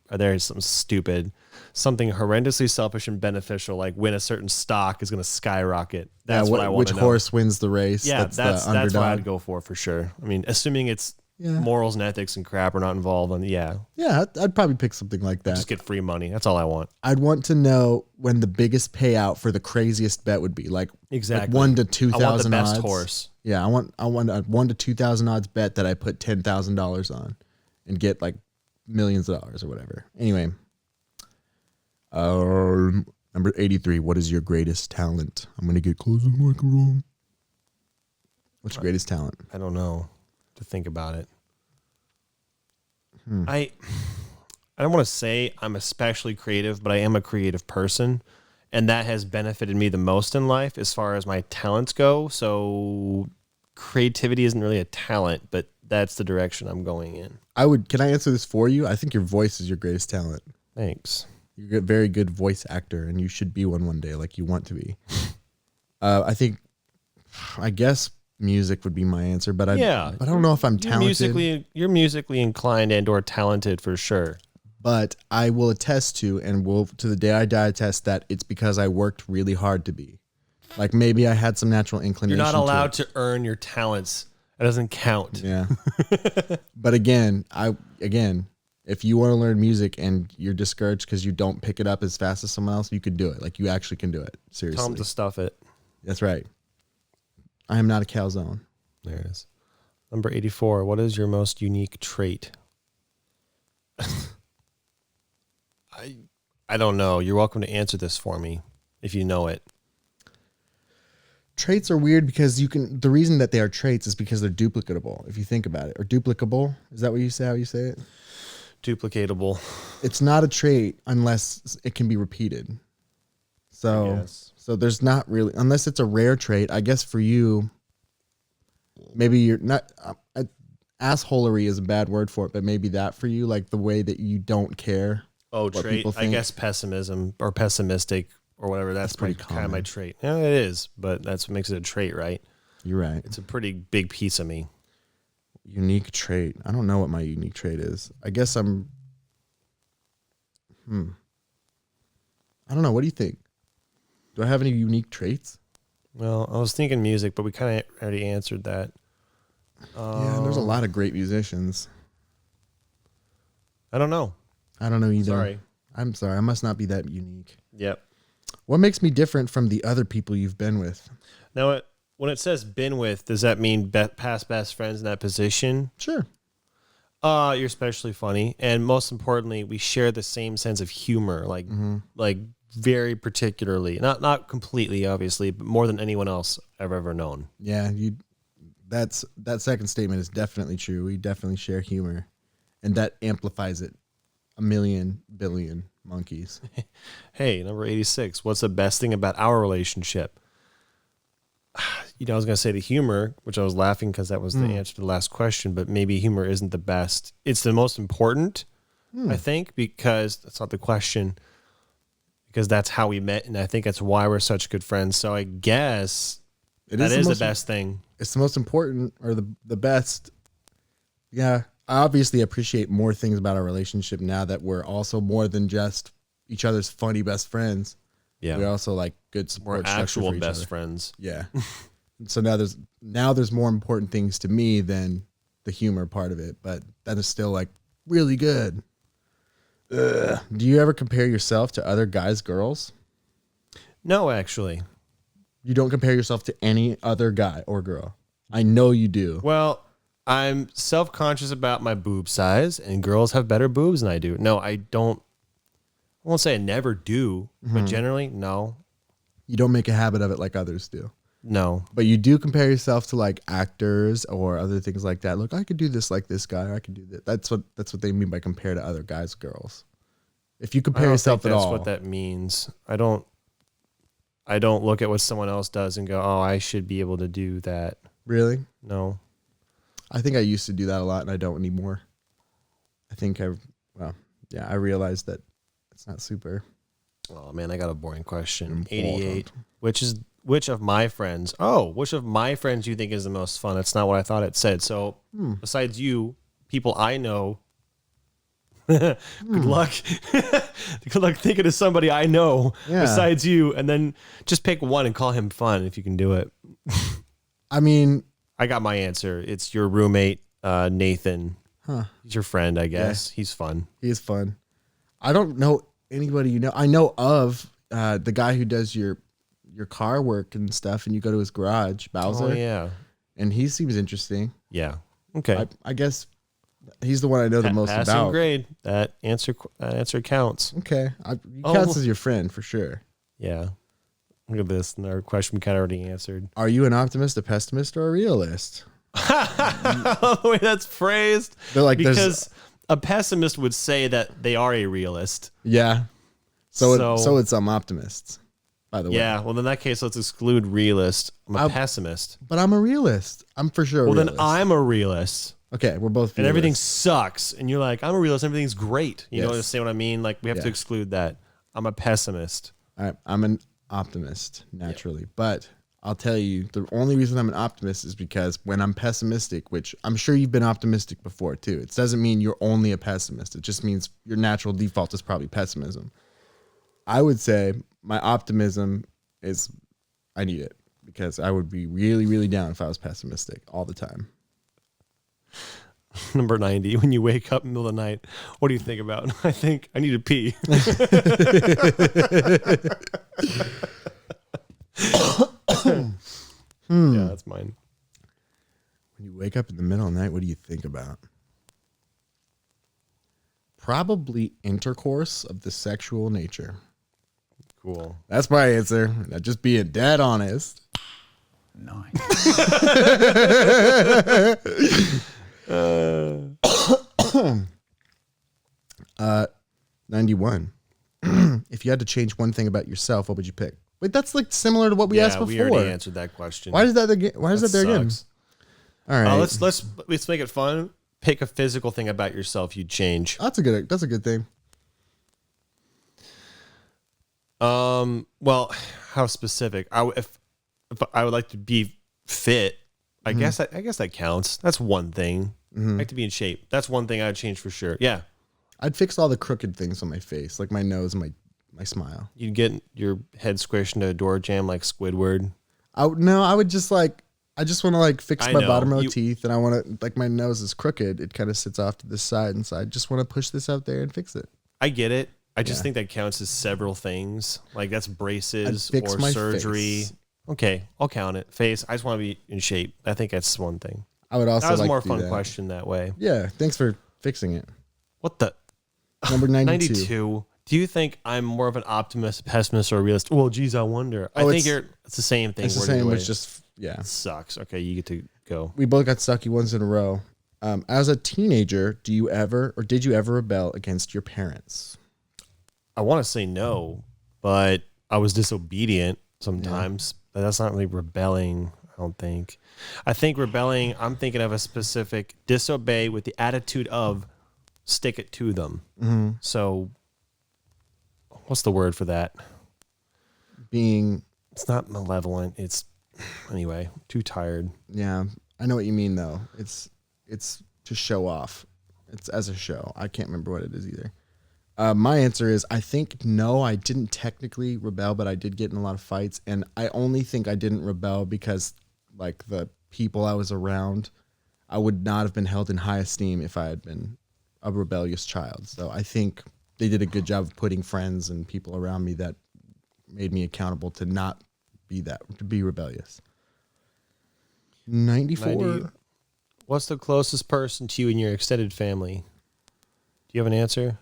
stupid, something horrendously selfish and beneficial, like when a certain stock is going to skyrocket. That's what I want to know. Which horse wins the race? Yeah, that's what I'd go for sure. I mean, assuming it's morals and ethics and crap are not involved, and yeah, I'd probably pick something like that. Just get free money. That's all I want. I'd want to know when the biggest payout for the craziest bet would be, like exactly like 1 to 2,000 odds. I want the best horse. Yeah, I want a 1 to 2,000 odds bet that I put $10,000 on and get like millions of dollars or whatever. Anyway, number 83. What is your greatest talent? I'm gonna get close to the microphone. What's your greatest talent? I don't know. To think about it. I don't want to say I'm especially creative, but I am a creative person, and that has benefited me the most in life as far as my talents go. So creativity isn't really a talent, but that's the direction I'm going in. Can I answer this for you? I think your voice is your greatest talent. Thanks. You're a very good voice actor, and you should be one day, like you want to be. I guess music would be my answer, but I don't know if I'm talented. You're musically inclined and or talented for sure. But I will attest to, and will to the day I die attest that it's because I worked really hard to be. Like maybe I had some natural inclination. You're not allowed to earn your talents. It doesn't count. Yeah. But again, if you want to learn music and you're discouraged because you don't pick it up as fast as someone else, you could do it. Like you actually can do it. Seriously. Tell them to stuff it. That's right. I am not a calzone. There it is. Number 84. What is your most unique trait? I don't know. You're welcome to answer this for me if you know it. Traits are weird because the reason that they are traits is because they're duplicatable, if you think about it. Or duplicable. Is that what you say, how you say it? Duplicatable. It's not a trait unless it can be repeated. So there's not really, unless it's a rare trait, I guess for you, maybe you're not, assholery is a bad word for it, but maybe that for you, like the way that you don't care. Oh, trait. I guess pessimism or pessimistic or whatever. That's pretty kind of my trait. Yeah, it is, but that's what makes it a trait, right? You're right. It's a pretty big piece of me. Unique trait. I don't know what my unique trait is. I guess I'm, I don't know. What do you think? Do I have any unique traits? Well, I was thinking music, but we kind of already answered that. Yeah, there's a lot of great musicians. I don't know. I don't know either. Sorry. I'm sorry. I must not be that unique. Yep. What makes me different from the other people you've been with? Now, when it says been with, does that mean past best friends in that position? Sure. You're especially funny. And most importantly, we share the same sense of humor, like very particularly. Not completely, obviously, but more than anyone else I've ever known. Yeah, that second statement is definitely true. We definitely share humor. And that amplifies it a million billion monkeys. Hey, number 86. What's the best thing about our relationship? I was going to say the humor, which I was laughing because that was the answer to the last question, but maybe humor isn't the best. It's the most important, I think, because that's not the question, because that's how we met, and I think that's why we're such good friends. So I guess that is the best thing. It's the most important or the best. Yeah. I obviously appreciate more things about our relationship now that we're also more than just each other's funny best friends. Yeah. We're also like good support. We're actual for each best other. friends. Yeah. So now there's more important things to me than the humor part of it, but that is still like really good. Do you ever compare yourself to other guys, girls? No, actually. You don't compare yourself to any other guy or girl. I know you do. Well, I'm self-conscious about my boob size, and girls have better boobs than I do. No, I don't. I won't say I never do, but generally, no. You don't make a habit of it like others do. No. But you do compare yourself to like actors or other things like that. Look, I could do this like this guy. Or I could do that. That's what they mean by compare to other guys, girls. If you compare yourself at all, that's what that means. I don't look at what someone else does and go, "Oh, I should be able to do that." really, No. I think I used to do that a lot, and I don't anymore. I think I realized that it's not super. Oh man, I got a boring question. Important. 88. Which of my friends do you think is the most fun? That's not what I thought it said. So besides you, people I know, good luck. Good luck thinking of somebody I know besides you, and then just pick one and call him fun if you can do it. I mean, I got my answer. It's your roommate, Nathan. Huh. He's your friend, I guess. Yeah. He's fun. He is fun. I don't know anybody you know. I know of the guy who does your car work and stuff, and you go to his garage, Bowser. Oh, yeah. And he seems interesting. Yeah. Okay. I guess he's the one I know the most passing about. grade. That answer counts. Okay. He counts as your friend for sure. Yeah. Look at this. Our question we kind of already answered. Are you an optimist, a pessimist, or a realist? The way that's phrased. They're like, because a pessimist would say that they are a realist. Yeah. So it's some optimists, by the way. Yeah. Well, in that case, let's exclude realist. I'm a pessimist. But I'm a realist. I'm for sure. Well, then I'm a realist. Okay, we're both realists. And everything sucks. And you're like, I'm a realist. Everything's great. You know what I mean? Like, we have to exclude that. I'm a pessimist. All right, I'm an optimist, naturally. But I'll tell you, the only reason I'm an optimist is because when I'm pessimistic, which I'm sure you've been optimistic before too, it doesn't mean you're only a pessimist. It just means your natural default is probably pessimism. I would say my optimism is, I need it because I would be really, really down if I was pessimistic all the time. Number 90, when you wake up in the middle of the night, what do you think about? I think I need to pee. Yeah, that's mine. When you wake up in the middle of the night, what do you think about? Probably intercourse of the sexual nature. Cool. That's my answer. Just being dead honest. Nice. 91. If you had to change one thing about yourself, what would you pick? Wait, that's like similar to what we asked before. We already answered that question. Why is that again? Why is that there again? All right. Let's make it fun. Pick a physical thing about yourself you'd change. That's a good thing. Well, how specific? If I would like to be fit, I guess that counts. That's one thing. I like to be in shape. That's one thing I would change for sure. Yeah. I'd fix all the crooked things on my face, like my nose and my smile. You'd get your head squished into a door jam like Squidward. I would just like, I just want to like fix my bottom row teeth, and I want to, like, my nose is crooked. It kind of sits off to the side, and so I just want to push this out there and fix it. I get it. I just think that counts as several things. Like that's braces or surgery. Face. Okay, I'll count it. Face. I just want to be in shape. I think that's one thing. I would also that was like a more to do fun that. question that way. Yeah, thanks for fixing it. What the? Number 92. 92. Do you think I'm more of an optimist, pessimist, or a realist? Well, geez, I wonder. I think it's the same thing. It's the same, which just, yeah. It sucks. Okay, you get to go. We both got sucky ones in a row. As a teenager, did you ever rebel against your parents? I want to say no, but I was disobedient sometimes. But that's not really rebelling, I don't think. I think rebelling, I'm thinking of a specific disobey with the attitude of stick it to them. Mm-hmm. So what's the word for that? It's not malevolent. It's, anyway, too tired. Yeah, I know what you mean, though. It's to show off. It's as a show. I can't remember what it is either. My answer is, I think no, I didn't technically rebel, but I did get in a lot of fights. And I only think I didn't rebel because, like, the people I was around, I would not have been held in high esteem if I had been a rebellious child. So I think they did a good job of putting friends and people around me that made me accountable to not be that, to be rebellious. 94. What's the closest person to you in your extended family? Do you have an answer?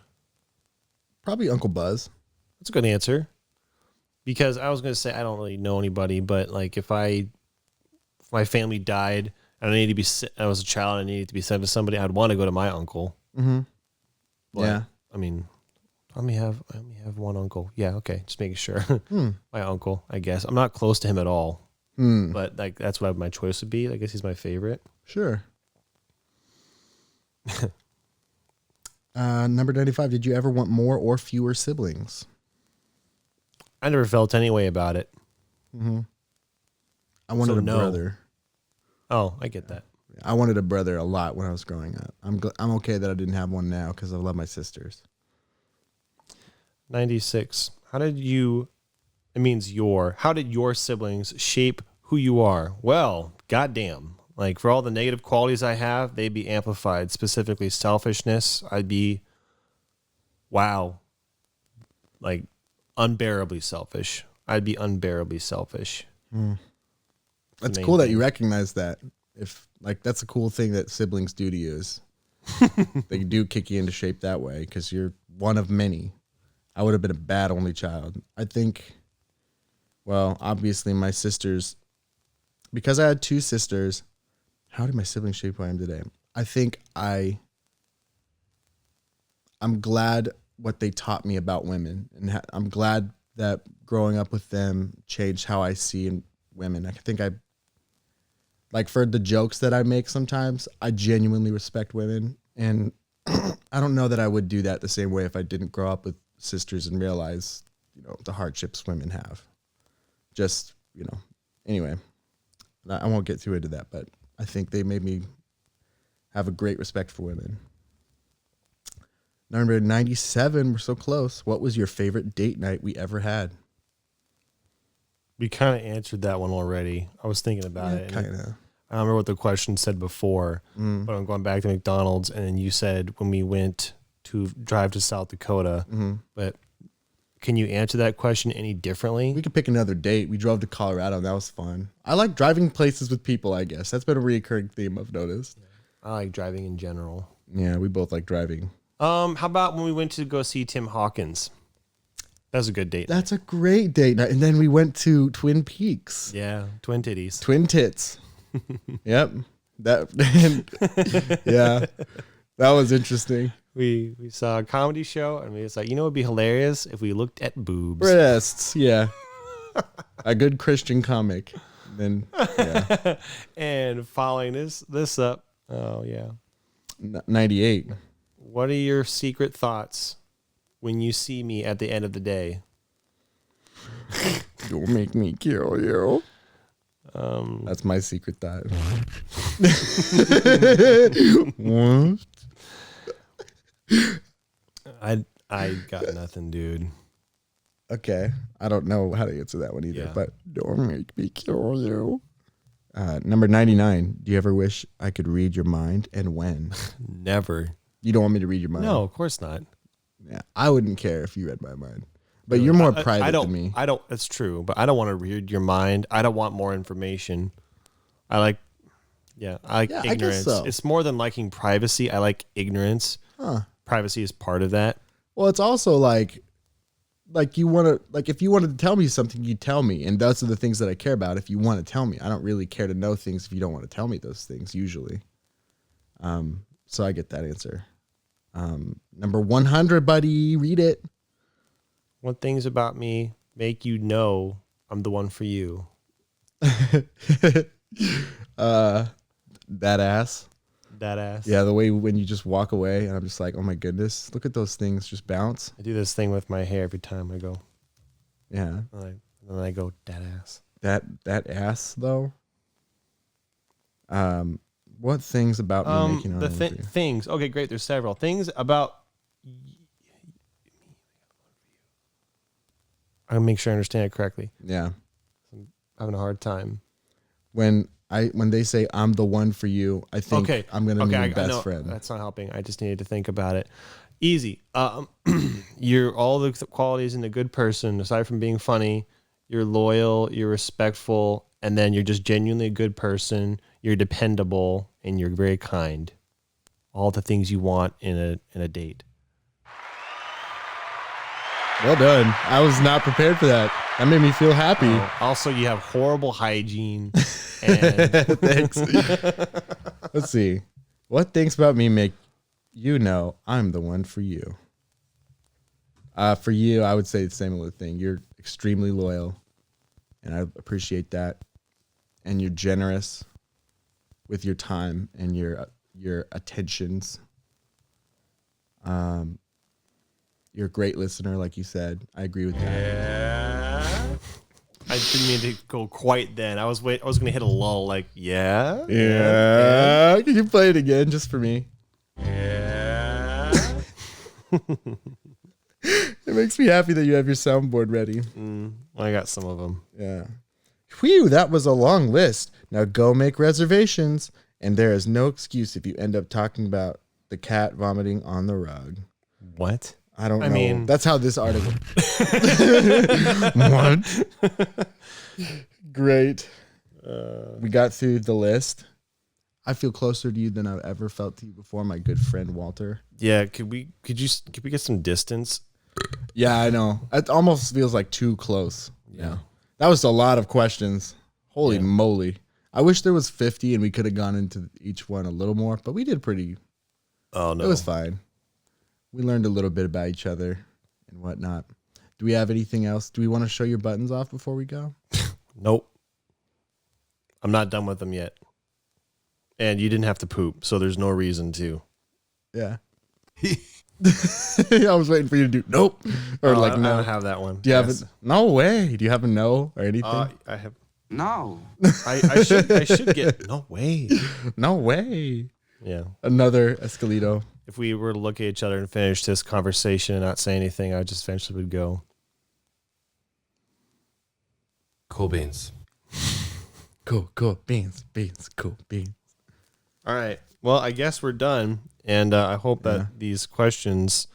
Probably Uncle Buzz. That's a good answer. Because I was going to say, I don't really know anybody, but like if my family died and I was a child and I needed to be sent to somebody, I'd want to go to my uncle. Mm-hmm. But, Yeah. I mean, I only have one uncle. Yeah. Okay. Just making sure. My uncle, I guess. I'm not close to him at all, but like, that's what my choice would be. I guess he's my favorite. Sure. Number 95. Did you ever want more or fewer siblings? I never felt any way about it. Mm-hmm. I wanted a brother. Oh, I get that. I wanted a brother a lot when I was growing up. I'm okay that I didn't have one now because I love my sisters. 96. How did your siblings shape who you are? Well, goddamn. Like for all the negative qualities I have, they'd be amplified. Specifically selfishness. I'd be, wow. Like unbearably selfish. I'd be unbearably selfish. That's cool that you recognize that. If like that's a cool thing that siblings do to you is they do kick you into shape that way because you're one of many. I would have been a bad only child. I think, well, obviously my sisters, because I had two sisters, how did my siblings shape who I am today? I think I'm glad what they taught me about women. And I'm glad that growing up with them changed how I see women. I think like for the jokes that I make sometimes, I genuinely respect women. And I don't know that I would do that the same way if I didn't grow up with sisters and realize, the hardships women have. Just, anyway, I won't get too into that, but I think they made me have a great respect for women. Number 97, we're so close. What was your favorite date night we ever had? We kind of answered that one already. I was thinking about it. Kind of. I don't remember what the question said before, but I'm going back to McDonald's, and then you said when we went to drive to South Dakota. But can you answer that question any differently? We could pick another date. We drove to Colorado, and that was fun. I like driving places with people, I guess. That's been a recurring theme I've noticed. I like driving in general. Yeah, we both like driving. How about when we went to go see Tim Hawkins? That was a good date. That's a great date night. And then we went to Twin Peaks. Yeah, twin titties. Twin tits. Yep. Yeah. That was interesting. We saw a comedy show, and we was like, it'd be hilarious if we looked at boobs. Breasts, yeah. A good Christian comic. Then, yeah. And following this up, oh yeah. 98. What are your secret thoughts when you see me at the end of the day? Don't make me kill you. That's my secret thought. What? I got nothing, dude. Okay. I don't know how to answer that one either, but don't make me kill you. Number 99. Do you ever wish I could read your mind, and when? Never. You don't want me to read your mind? No, of course not. Yeah, I wouldn't care if you read my mind. But you're more private than me. That's true, but I don't want to read your mind. I don't want more information. I like ignorance. I guess so. It's more than liking privacy. I like ignorance. Privacy is part of that. Well, it's also like you want to, like if you wanted to tell me something, you tell me. And those are the things that I care about. If you want to tell me, I don't really care to know things if you don't want to tell me those things usually. So I get that answer. Number 100, buddy, read it. What things about me make you know I'm the one for you? That ass. That ass. Yeah, the way when you just walk away and I'm just like, oh my goodness, look at those things just bounce. I do this thing with my hair every time I go. Yeah. And then I go, that ass. That ass though. What things about me make you know things? Okay, great. There's several things about. I'll make sure I understand it correctly. Yeah. I'm having a hard time. When they say I'm the one for you, I think I'm gonna be your best friend. That's not helping. I just needed to think about it. Easy. You're all the qualities in a good person, aside from being funny. You're loyal, you're respectful, and then you're just genuinely a good person. You're dependable, and you're very kind. All the things you want in a date. Well done. I was not prepared for that. That made me feel happy. Also, you have horrible hygiene. And Thanks. Let's see. What things about me make you know I'm the one for you? For you, I would say the same little thing. You're extremely loyal, and I appreciate that. And you're generous with your time and your attentions. You're a great listener, like you said. I agree with that. yeah. I didn't mean to go quite then. I was going to hit a lull like, yeah. Yeah. Can you play it again just for me? Yeah. It makes me happy that you have your soundboard ready. I got some of them. Yeah. Whew, that was a long list. Now go make reservations, and there is no excuse if you end up talking about the cat vomiting on the rug. What? I don't know. mean- That's how this article. What? Great. We got through the list. I feel closer to you than I've ever felt to you before, my good friend Walter. Yeah. Could we get some distance? Yeah, I know. It almost feels like too close. Yeah. That was a lot of questions. Holy moly. I wish there was 50 and we could have gone into each one a little more, but we did pretty. Oh, no. It was fine. We learned a little bit about each other and whatnot. Do we have anything else? Do we want to show your buttons off before we go? Nope. I'm not done with them yet. And you didn't have to poop, so there's no reason to. Yeah. I was waiting for you to do nope. Or I no. don't have that one. Do you have a no way? Do you have a no or anything? I have. No. I should get no way. No way. Yeah. Another Escalito. If we were to look at each other and finish this conversation and not say anything, I just eventually would go. Cool beans. Cool. Beans. Cool beans. All right. Well, I guess we're done. And I hope that these questions,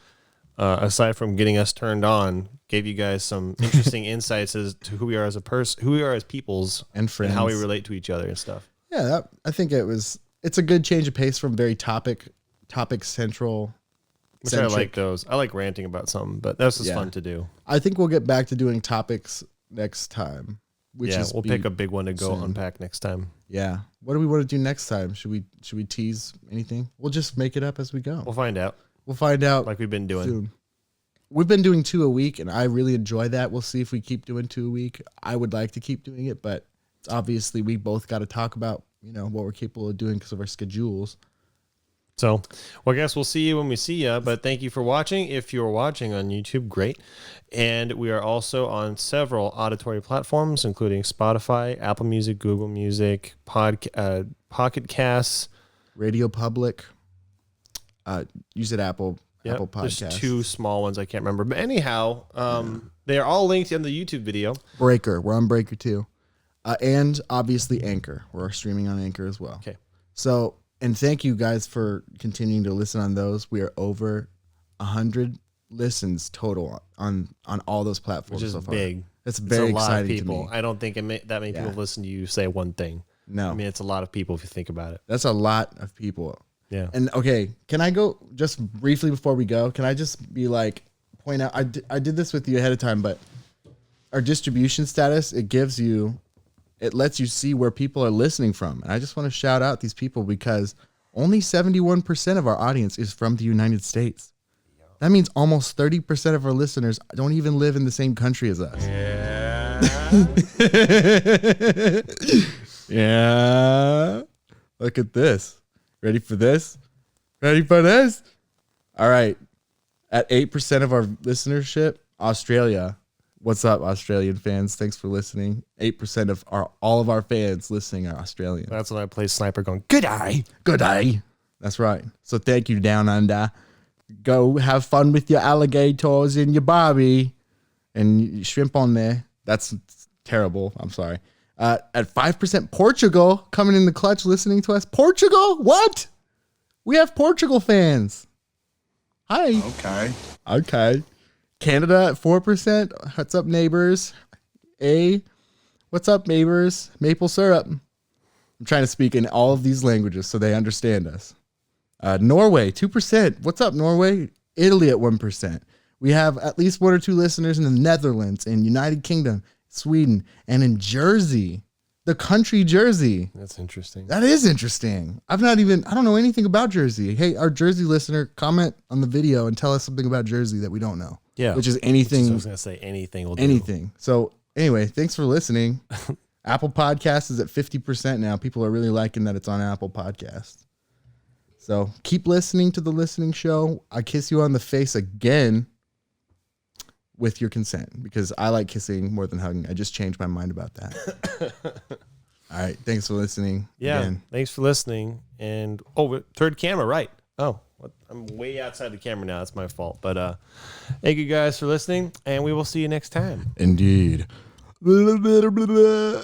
aside from getting us turned on, gave you guys some interesting insights as to who we are as a person, who we are as peoples, And friends. how we relate to each other and stuff. Yeah, I think it's a good change of pace from very topic central. Which I like those. I like ranting about something, but that's just fun to do. I think we'll get back to doing topics next time. We'll pick a big one to go unpack next time. Yeah. What do we want to do next time? Should we tease anything? We'll just make it up as we go. We'll find out. We'll find out Like we've been doing. soon. We've been doing 2 a week, and I really enjoy that. We'll see if we keep doing 2 a week. I would like to keep doing it, but obviously we both got to talk about what we're capable of doing because of our schedules. So, well, I guess we'll see you when we see you. But thank you for watching. If you're watching on YouTube, great. And we are also on several auditory platforms, including Spotify, Apple Music, Google Music, Pocket Casts, Radio Public. Use it Apple Podcasts. There's 2 small ones I can't remember. But anyhow, they are all linked in the YouTube video. Breaker. We're on Breaker too. And obviously Anchor. We're streaming on Anchor as well. Okay. So, and thank you guys for continuing to listen on those. We are over 100 listens total on all those platforms, Which is so far. big. It's very a lot exciting of people. to me. I don't think that many people listen to you say one thing. No, I mean, it's a lot of people if you think about it. that's a lot of people. Yeah. And okay, can I go just briefly before we go? Can I just be like, point out, I did this with you ahead of time, but our distribution status, it lets you see where people are listening from. And I just want to shout out these people because only 71% of our audience is from the United States. That means almost 30% of our listeners don't even live in the same country as us. Yeah. Look at this. Ready for this? Ready for this? All right. At 8% of our listenership, Australia. What's up, Australian fans? Thanks for listening. 8% of all of our fans listening are Australian. That's when I play Sniper going, good eye. Good day. That's right. So thank you, Down Under. Go have fun with your alligators and your Barbie and shrimp on there. That's terrible. I'm sorry. At 5%, Portugal coming in the clutch listening to us. Portugal? What? We have Portugal fans. Hi. Okay. Canada at 4%. What's up, neighbors? What's up, neighbors? Maple syrup. I'm trying to speak in all of these languages so they understand us. Norway, 2%. What's up, Norway? Italy at 1%. We have at least 1 or 2 listeners in the Netherlands, in United Kingdom, Sweden, and in Jersey, the country Jersey. That's interesting. That is interesting. I don't know anything about Jersey. Hey, our Jersey listener, comment on the video and tell us something about Jersey that we don't know. Yeah. Which is anything. I was going to say anything will do. Anything. So anyway, thanks for listening. Apple Podcast is at 50% now. People are really liking that it's on Apple Podcasts. So keep listening to the listening show. I kiss you on the face again with your consent, because I like kissing more than hugging. I just changed my mind about that. All right. Thanks for listening. Yeah. Again. Thanks for listening. And, third camera, right. Oh, I'm way outside the camera now. That's my fault. But thank you guys for listening, and we will see you next time. Indeed. Blah, blah, blah, blah.